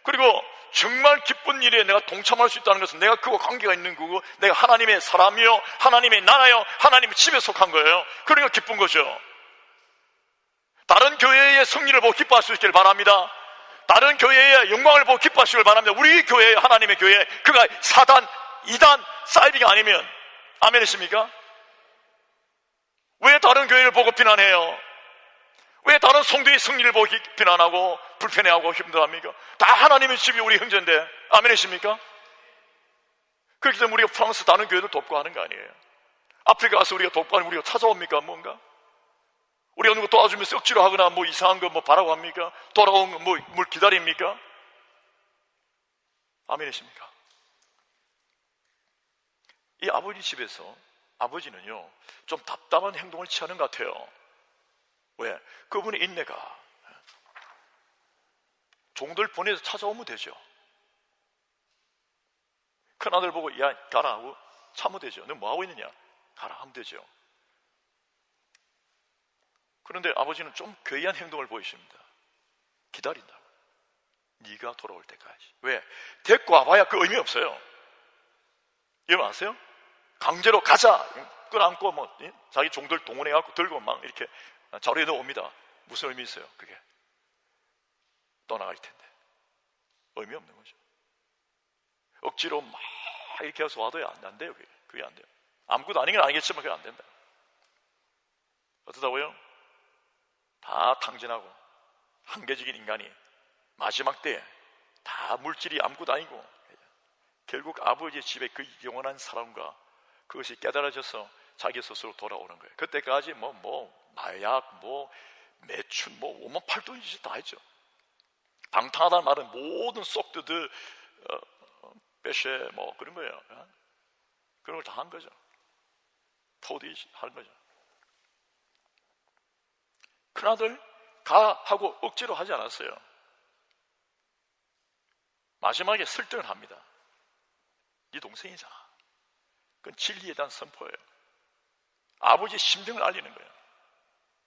그리고 정말 기쁜 일에 내가 동참할 수 있다는 것은 내가 그와 관계가 있는 거고, 내가 하나님의 사람이요, 하나님의 나라요, 하나님의 집에 속한 거예요. 그러니까 기쁜 거죠. 다른 교회의 승리를 보고 기뻐할 수 있기를 바랍니다. 다른 교회의 영광을 보고 기뻐하시길 바랍니다. 우리 교회, 하나님의 교회, 그가 4단, 2단 사이비가 아니면, 아멘이십니까? 왜 다른 교회를 보고 비난해요? 왜 다른 성도의 승리를 보고 비난하고 불편해하고 힘들어합니까? 다 하나님의 집이 우리 형제인데. 아멘이십니까? 그렇기 때문에 우리가 프랑스 다른 교회를 돕고 하는 거 아니에요. 아프리카 가서 우리가 돕고 하는 우리가 찾아옵니까? 뭔가? 우리가 누구 도와주면서 억지로 하거나 뭐 이상한 거 뭐 바라고 합니까? 돌아온 거 뭘 기다립니까? 아멘이십니까? 이 아버지 집에서 아버지는요 좀 답답한 행동을 취하는 것 같아요. 왜? 그분의 인내가 종들 보내서 찾아오면 되죠. 큰아들 보고 야 가라 하고 참으면 되죠. 너 뭐하고 있느냐? 가라 하면 되죠. 그런데 아버지는 좀 괴이한 행동을 보이십니다. 기다린다고. 네가 돌아올 때까지. 왜? 데리고 와봐야 그 의미 없어요. 여러분 아세요? 강제로 가자 끌어안고 뭐 자기 종들 동원해갖고 들고 막 이렇게 자루에 넣어옵니다. 무슨 의미 있어요? 그게 떠나갈 텐데 의미 없는 거죠. 억지로 막 이렇게 해서 와도 안 돼요. 그게 안 돼요. 아무것도 아닌 건 아니겠지만 그게 안 된다. 어쩌다고요? 다 탕진하고 한계적인 인간이 마지막 때에 다 물질이 아무것도 아니고 결국 아버지의 집에 그 영원한 사랑과 그것이 깨달아져서 자기 스스로 돌아오는 거예요. 그때까지 마약, 매춘, 오만 팔도 짓 다 했죠. 방탕하다는 말은 모든 속드들, 빼쉐, 그런 거예요. 그런 걸 다 한 거죠. 토디 하는 거죠. 큰아들 가 하고 억지로 하지 않았어요. 마지막에 설득을 합니다. 네 동생이잖아. 그건 진리에 대한 선포예요. 아버지의 심정을 알리는 거예요.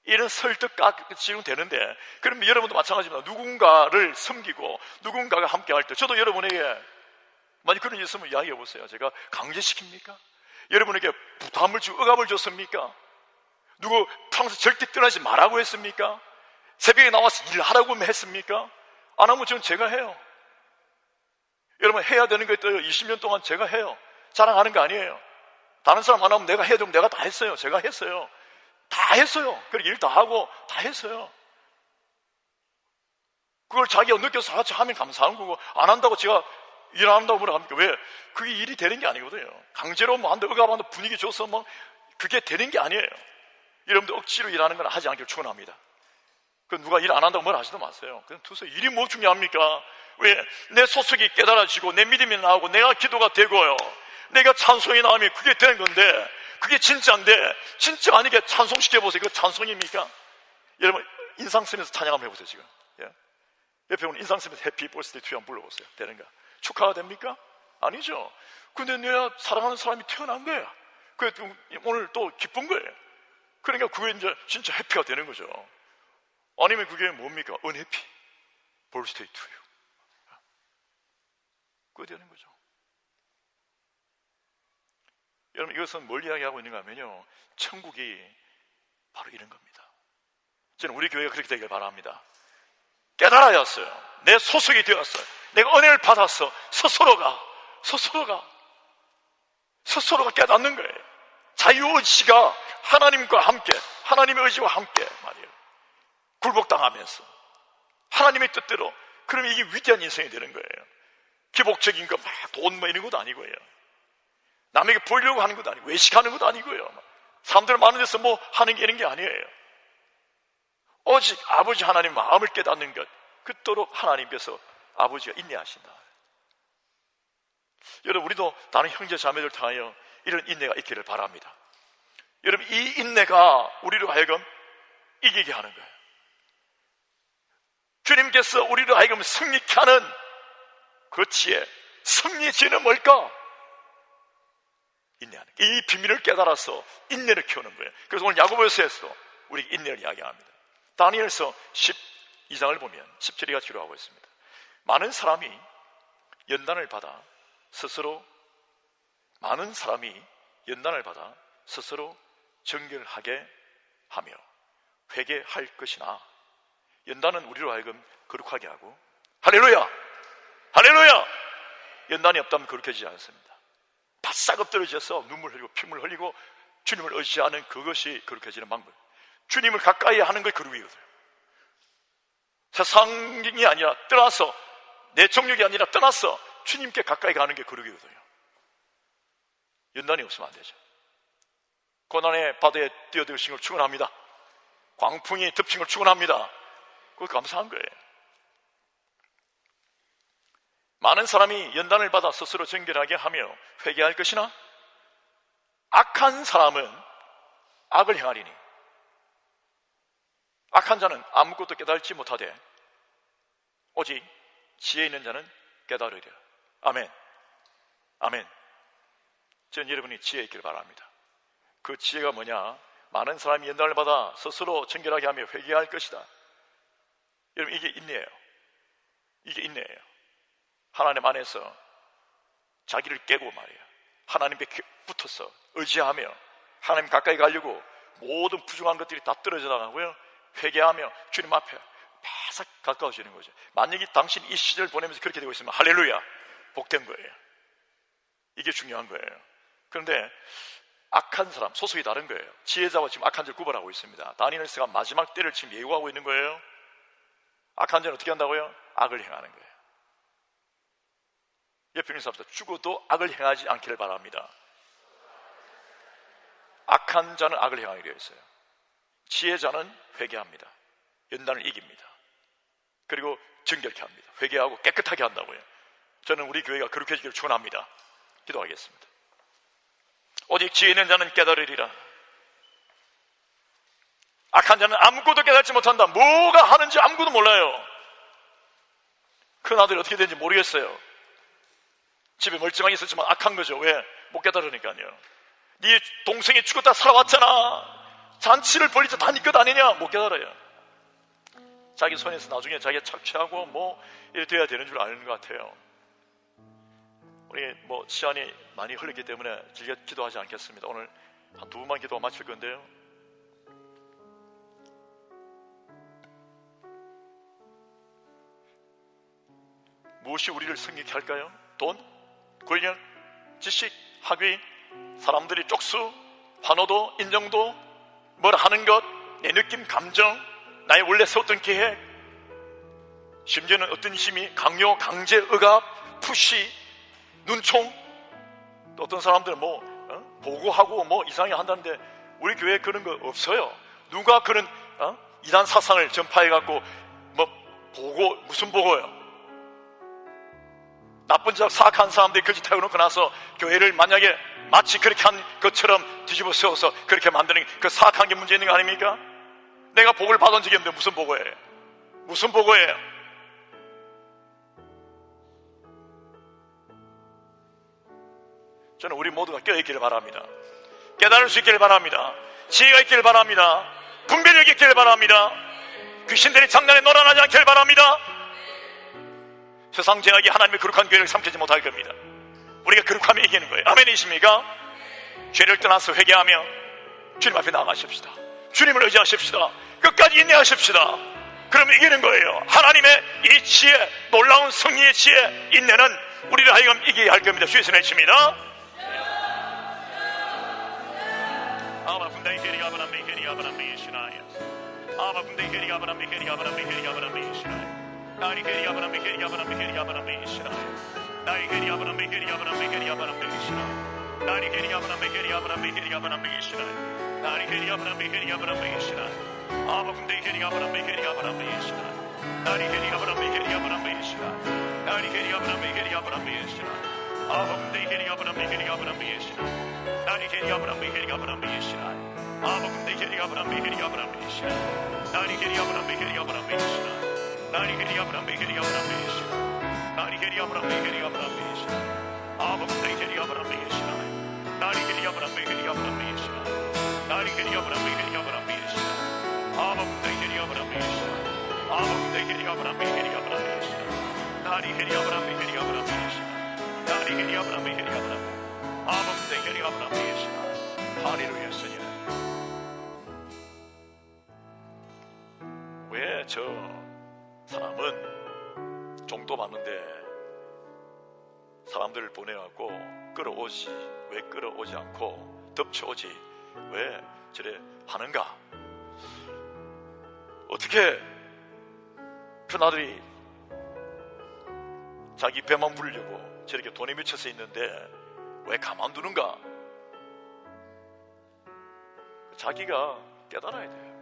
이런 설득가 지금 되는데, 그러면 여러분도 마찬가지입니다. 누군가를 섬기고 누군가가 함께 할 때, 저도 여러분에게 만약 그런 일 있으면 이야기해 보세요. 제가 강제시킵니까? 여러분에게 부담을 주고 억압을 줬습니까? 누구 프랑스 절대 떠나지 말라고 했습니까? 새벽에 나와서 일하라고 했습니까? 안 하면 저는 제가 해요. 여러분 해야 되는 거 있어요. 20년 동안 제가 해요. 자랑하는 거 아니에요. 다른 사람 안 하면 내가 해야 되면 내가 다 했어요. 제가 했어요. 다 했어요. 그렇게 일 다 하고 다 했어요. 그걸 자기가 느껴서 같이 하면 감사한 거고, 안 한다고 제가 일 안 한다고 뭐라 합니까? 왜? 그게 일이 되는 게 아니거든요. 강제로 한다, 억압한다, 분위기 줘서 그게 되는 게 아니에요. 여러분들 억지로 일하는 건 하지 않기를 축원합니다. 그 누가 일 안 한다고 뭐라 하지도 마세요. 그냥 두세요. 일이 뭐 중요합니까? 왜? 내 소속이 깨달아지고 내 믿음이 나오고 내가 기도가 되고요, 내가 찬송이 나오면 그게 되는 건데, 그게 진짜인데 진짜 아니게 찬송시켜보세요. 그거 찬송입니까? 여러분 인상 쓰면서 찬양 한번 해보세요. 지금 옆에 오는 인상 쓰면서 해피 버스데이 투 한번 불러보세요. 되는가? 축하가 됩니까? 아니죠. 근데 내가 사랑하는 사람이 태어난 거야. 그게 오늘 또 기쁜 거예요. 그러니까 그게 이제 진짜 해피가 되는 거죠. 아니면 그게 뭡니까? unhappy birthday to you. 그게 되는 거죠. 여러분 이것은 뭘 이야기하고 있는가 하면요, 천국이 바로 이런 겁니다. 저는 우리 교회가 그렇게 되길 바랍니다. 깨달아야 했어요. 내 소속이 되었어요. 내가 은혜를 받았어. 스스로가 깨닫는 거예요. 자유의지가 하나님과 함께, 하나님의 의지와 함께 말이에요. 굴복당하면서 하나님의 뜻대로. 그러면 이게 위대한 인생이 되는 거예요. 기복적인 거 막 돈 이런 것도 아니고요, 남에게 보이려고 하는 것도 아니고, 외식하는 것도 아니고요, 사람들 많은 데서 하는 게 이런 게 아니에요. 오직 아버지 하나님 마음을 깨닫는 것, 그토록 하나님께서 아버지가 인내하신다. 여러분 우리도 다른 형제 자매들 통하여 이런 인내가 있기를 바랍니다. 여러분 이 인내가 우리로 하여금 이기게 하는 거예요. 주님께서 우리로 하여금 승리케 하는 그 지혜, 승리의 지혜는 뭘까? 인내하는 거예요. 이 비밀을 깨달아서 인내를 키우는 거예요. 그래서 오늘 야고보서에서도 우리 인내를 이야기합니다. 다니엘서 12장을 보면 17절이 같이 기록하고 있습니다. 많은 사람이 연단을 받아 스스로 정결하게 하며 회개할 것이나, 연단은 우리로 하여금 거룩하게 하고, 할렐루야! 연단이 없다면 거룩해지지 않습니다. 바싹 엎드려져서 눈물 흘리고 피물 흘리고 주님을 의지하는 그것이 거룩해지는 방법. 주님을 가까이 하는 것이 거룩이거든요. 세상이 아니라 떠나서, 내 정욕이 아니라 떠나서 주님께 가까이 가는 게 거룩이거든요. 연단이 없으면 안 되죠. 고난의 바다에 뛰어들으신 걸 축원합니다. 광풍이 덮친 걸 축원합니다. 그거 감사한 거예요. 많은 사람이 연단을 받아 스스로 정결하게 하며 회개할 것이나 악한 사람은 악을 행하리니 악한 자는 아무것도 깨달지 못하되 오직 지혜 있는 자는 깨달으리라. 아멘. 아멘. 전 여러분이 지혜 있기를 바랍니다. 그 지혜가 뭐냐? 많은 사람이 연단을 받아 스스로 정결하게 하며 회개할 것이다. 여러분, 이게 인내예요. 이게 인내예요. 하나님 안에서 자기를 깨고 말이에요. 하나님께 붙어서 의지하며 하나님 가까이 가려고 모든 부족한 것들이 다 떨어져 나가고요, 회개하며 주님 앞에 바싹 가까워지는 거죠. 만약에 당신 이 시절 보내면서 그렇게 되고 있으면 할렐루야, 복된 거예요. 이게 중요한 거예요. 그런데 악한 사람, 소속이 다른 거예요. 지혜자와 지금 악한 자를 구분하고 있습니다. 다니엘서가 마지막 때를 지금 예고하고 있는 거예요. 악한 자는 어떻게 한다고요? 악을 행하는 거예요. 옆에 있는 사람들, 죽어도 악을 행하지 않기를 바랍니다. 악한 자는 악을 행하게 되어 있어요. 지혜자는 회개합니다. 연단을 이깁니다. 그리고 정결케 합니다. 회개하고 깨끗하게 한다고요. 저는 우리 교회가 거룩해지기를 축원합니다. 기도하겠습니다. 오직 지혜 있는 자는 깨달으리라. 악한 자는 아무것도 깨닫지 못한다. 뭐가 하는지 아무것도 몰라요. 큰 아들이 어떻게 되는지 모르겠어요. 집에 멀쩡하게 있었지만 악한 거죠. 왜? 못 깨달으니까요. 네 동생이 죽었다 살아왔잖아. 잔치를 벌리자 다 네 것 아니냐? 못 깨달아요. 자기 손에서 나중에 자기가 착취하고 뭐 이래 돼야 되는 줄 아는 것 같아요. 우리 뭐 시간이 많이 흘렀기 때문에 길게 기도하지 않겠습니다. 오늘 한 두 번만 기도가 마칠 건데요. 무엇이 우리를 성격케 할까요? 돈, 권력, 지식, 학위, 사람들이 쪽수, 환호도, 인정도, 뭘 하는 것, 내 느낌, 감정, 나의 원래 세웠던 계획, 심지어는 어떤 힘이 강요, 강제, 억압, 푸시, 눈총, 또 어떤 사람들은 보고하고 이상하게 한다는데 우리 교회에 그런 거 없어요. 누가 그런 이단 사상을 전파해갖고 보고, 무슨 보고요? 나쁜 짓 사악한 사람들이 그 짓 해놓고 나서 교회를 만약에 마치 그렇게 한 것처럼 뒤집어 세워서 그렇게 만드는 그 사악한 게 문제 있는 거 아닙니까? 내가 복을 받은 적이 없는데 무슨 보고예요? 무슨 보고예요? 저는 우리 모두가 깨어있기를 바랍니다. 깨달을 수 있기를 바랍니다. 지혜가 있기를 바랍니다. 분별력이 있기를 바랍니다. 귀신들이 장난에 놀아나지 않기를 바랍니다. 세상 제약이 하나님의 거룩한 교회를 삼키지 못할 겁니다. 우리가 거룩하면 이기는 거예요. 아멘이십니까? 죄를 떠나서 회개하며 주님 앞에 나아가십시다. 주님을 의지하십시다. 끝까지 인내하십시다. 그러면 이기는 거예요. 하나님의 이 지혜, 놀라운 승리의 지혜, 인내는 우리를 하여금 이기게 할 겁니다. 주에서 내칩니다. 왜 저 사람은 종도 받는데 사람들을 보내갖고 끌어오지, 왜 끌어오지 않고 덮쳐오지? 왜 저래 하는가? 어떻게 큰아들이 자기 배만 부르려고 저렇게 돈에 미쳐서 있는데 왜 가만두는가? 자기가 깨달아야 돼요.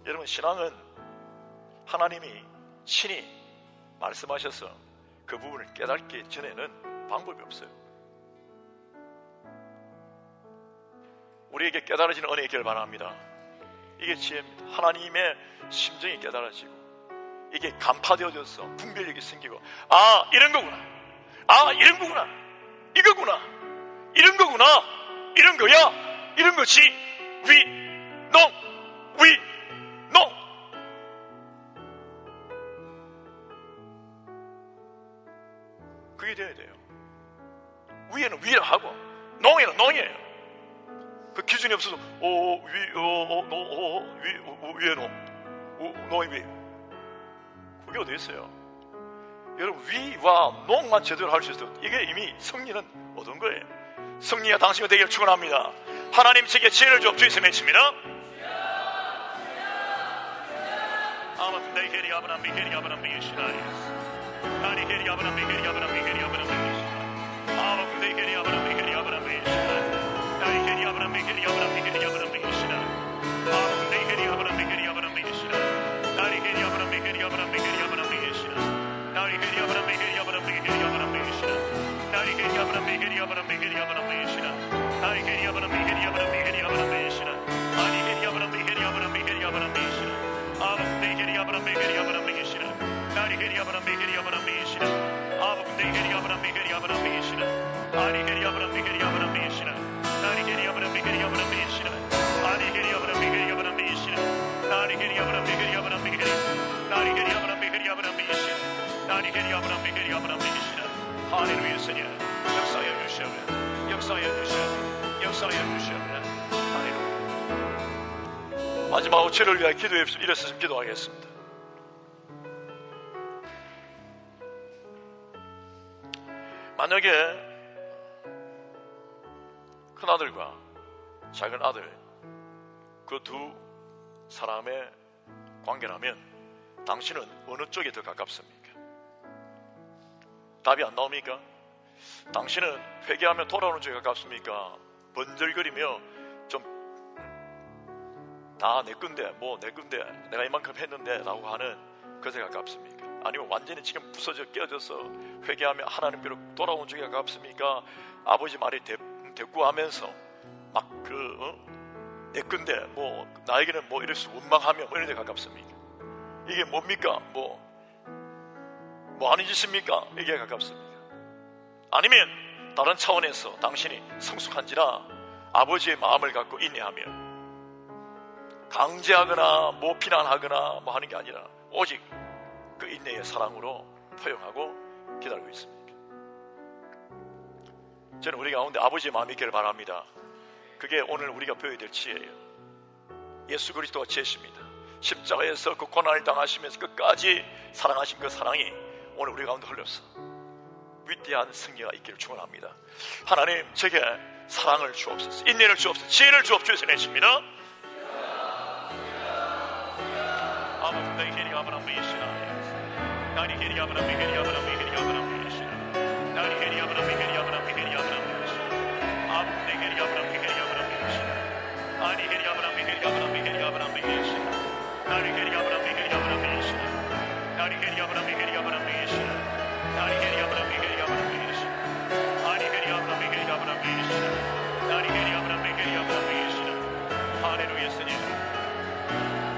여러분, 신앙은 하나님이 친히 말씀하셔서 그 부분을 깨닫기 전에는 방법이 없어요. 우리에게 깨달아지는 은혜 있기를 바랍니다. 이게 지혜입니다. 하나님의 심정이 깨달아지고 이게 간파되어져서 분별력이 생기고, 아, 이런 거구나, 아, 이런 거구나, 이거구나, 이런 거구나, 이런 거야, 이런 거지. 위, 농, 위, 농. 그게 돼야 돼요. 위에는 위라 하고 농에는 농이에요. 그 기준이 없어서 위에 농이 위. 그게 어디 있어요? 여러분, 위와 농만 제대로 할 수 있어요. 이게 이미 승리는 얻은 거예요. 승리가 당신과 되기를 축원합니다. 하나님 제게 지혜를 주옵. 주의 이름에 외칩니다. 마지막으로 저를 위하여 기도해 주십시오. 일어서서 기도하겠습니다. 만약에 큰아들과 작은아들 그 두 사람의 관계라면 당신은 어느 쪽에 더 가깝습니까? 답이 안 나옵니까? 당신은 회개하며 돌아오는 쪽에 가깝습니까? 번들거리며 좀 다 내 건데, 뭐 내 건데, 내가 이만큼 했는데 라고 하는 그것에 가깝습니까? 아니면 완전히 지금 부서져 깨어져서 회개하며 하나님께로 돌아오는 쪽에 가깝습니까? 아버지 말이 대꾸하면서 막 내 건데, 뭐 나에게는 뭐 이럴 수 원망하며 뭐 이런 데 가깝습니까? 이게 뭡니까? 뭐 하는 짓입니까? 이게 가깝습니까? 아니면 다른 차원에서 당신이 성숙한지라 아버지의 마음을 갖고 인내하며 강제하거나 뭐 비난하거나 뭐 하는 게 아니라 오직 그 인내의 사랑으로 포용하고 기다리고 있습니다. 저는 우리 가운데 아버지의 마음이 있기를 바랍니다. 그게 오늘 우리가 배워야 될 지혜예요. 예수 그리스도가 지혜십니다. 십자가에서 그 고난을 당하시면서 끝까지 사랑하신 그 사랑이 오늘 우리 가운데 흘렸어. 위대한 승리가 있기를 축원합니다. 하나님, 제게 사랑을 주옵소서, 인내를 주옵소서, 지혜를 주옵소서. 내십니다.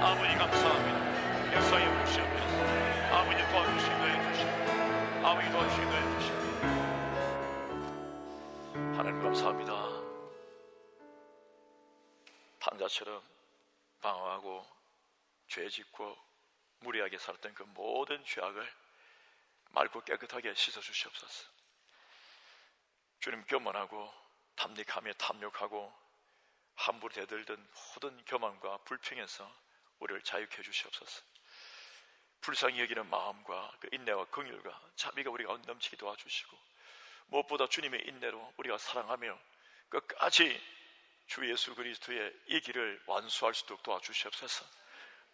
아버지 감사합니다. 역사에 주시옵소서. 아버지 도와주시고 해주시고, 아버지 도와주시고 해주시고, 하나님 감사합니다. 탐자처럼 방황하고 죄 짓고 무리하게 살았던 그 모든 죄악을 맑고 깨끗하게 씻어주시옵소서. 주님, 교만하고 탐닉하며 탐욕하고 함부로 대들던 모든 교만과 불평에서 우리를 자유케 해주시옵소서. 불쌍히 여기는 마음과 그 인내와 긍휼과 자비가 우리 가운데 넘치게 도와주시고, 무엇보다 주님의 인내로 우리가 사랑하며 끝까지 주 예수 그리스도의 이 길을 완수할 수 있도록 도와주시옵소서.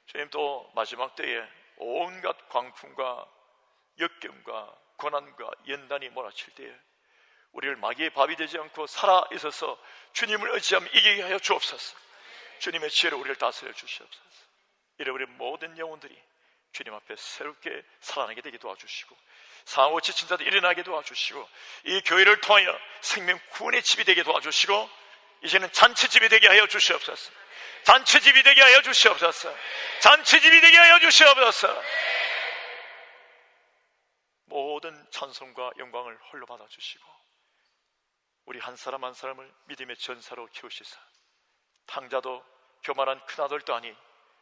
주님, 또 마지막 때에 온갖 광풍과 역경과 고난과 연단이 몰아칠 때에 우리를 마귀의 밥이 되지 않고 살아있어서 주님을 의지하며 이기게 하여 주옵소서. 주님의 지혜로 우리를 다스려 주시옵소서. 잃어버린 모든 영혼들이 주님 앞에 새롭게 살아나게 되게 도와주시고, 상하고 지친 자들 일어나게 도와주시고, 이 교회를 통하여 생명 구원의 집이 되게 도와주시고, 이제는 잔치집이 되게 하여 주시옵소서. 잔치집이 되게 하여 주시옵소서. 잔치집이 되게 하여 주시옵소서. 모든 찬송과 영광을 홀로 받아주시고, 우리 한 사람 한 사람을 믿음의 전사로 키우시사, 탕자도 교만한 큰아들도 아니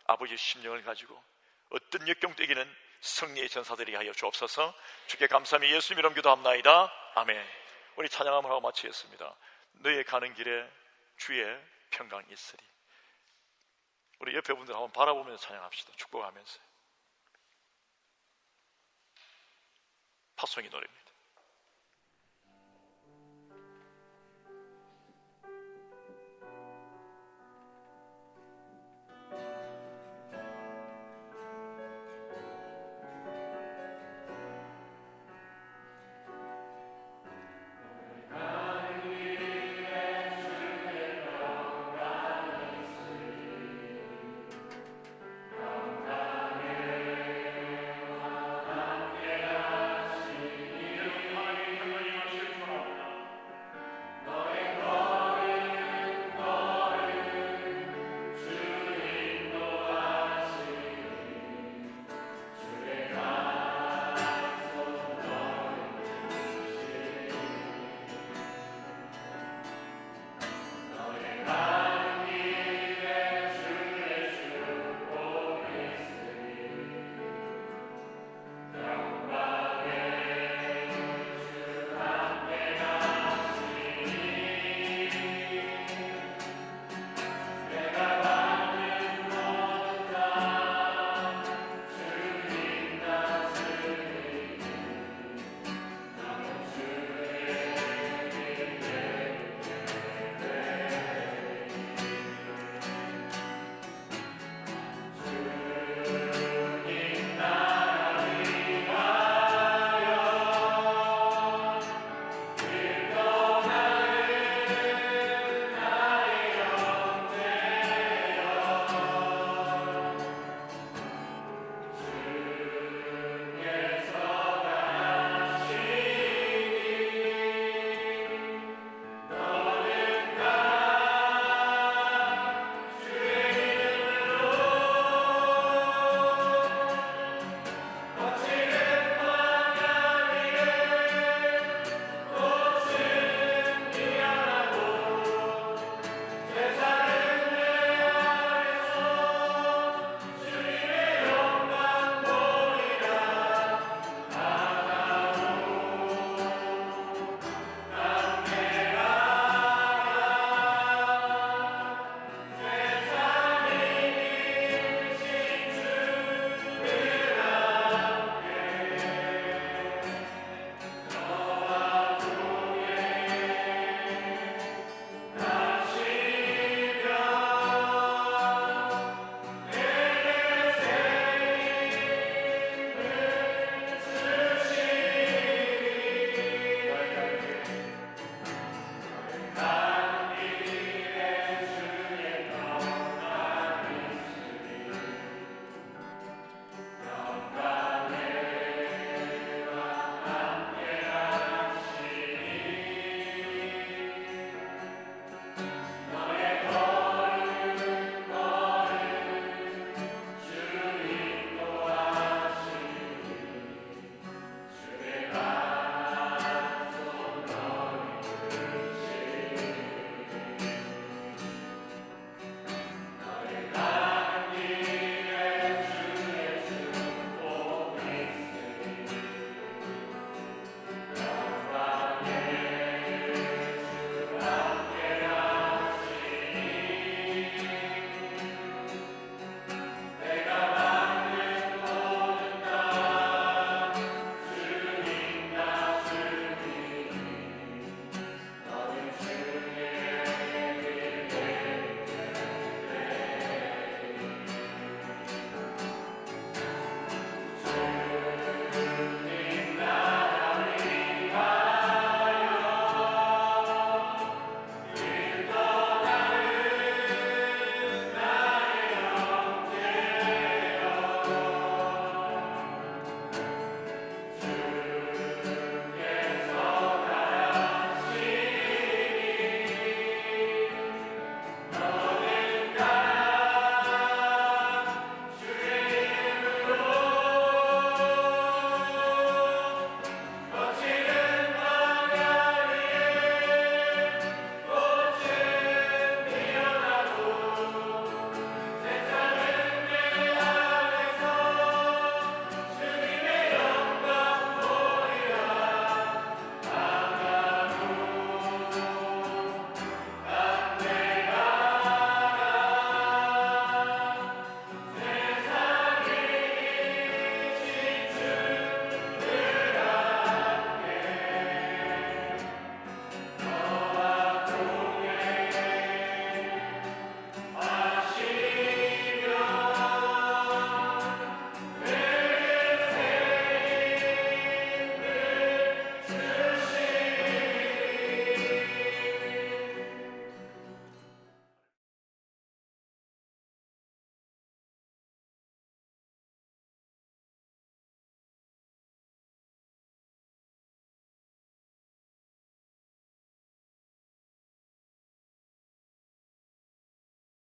아버지의 심령을 가지고 어떤 역경도 이기는 승리의 전사들이 하여 주옵소서. 주께 감사하며 예수님 이름 기도합나이다. 아멘. 우리 찬양함을 하고 마치겠습니다. 너의 가는 길에 주의 평강이 있으리. 우리 옆에 분들 한번 바라보면서 찬양합시다. 축복하면서. 파송이 노래입니다.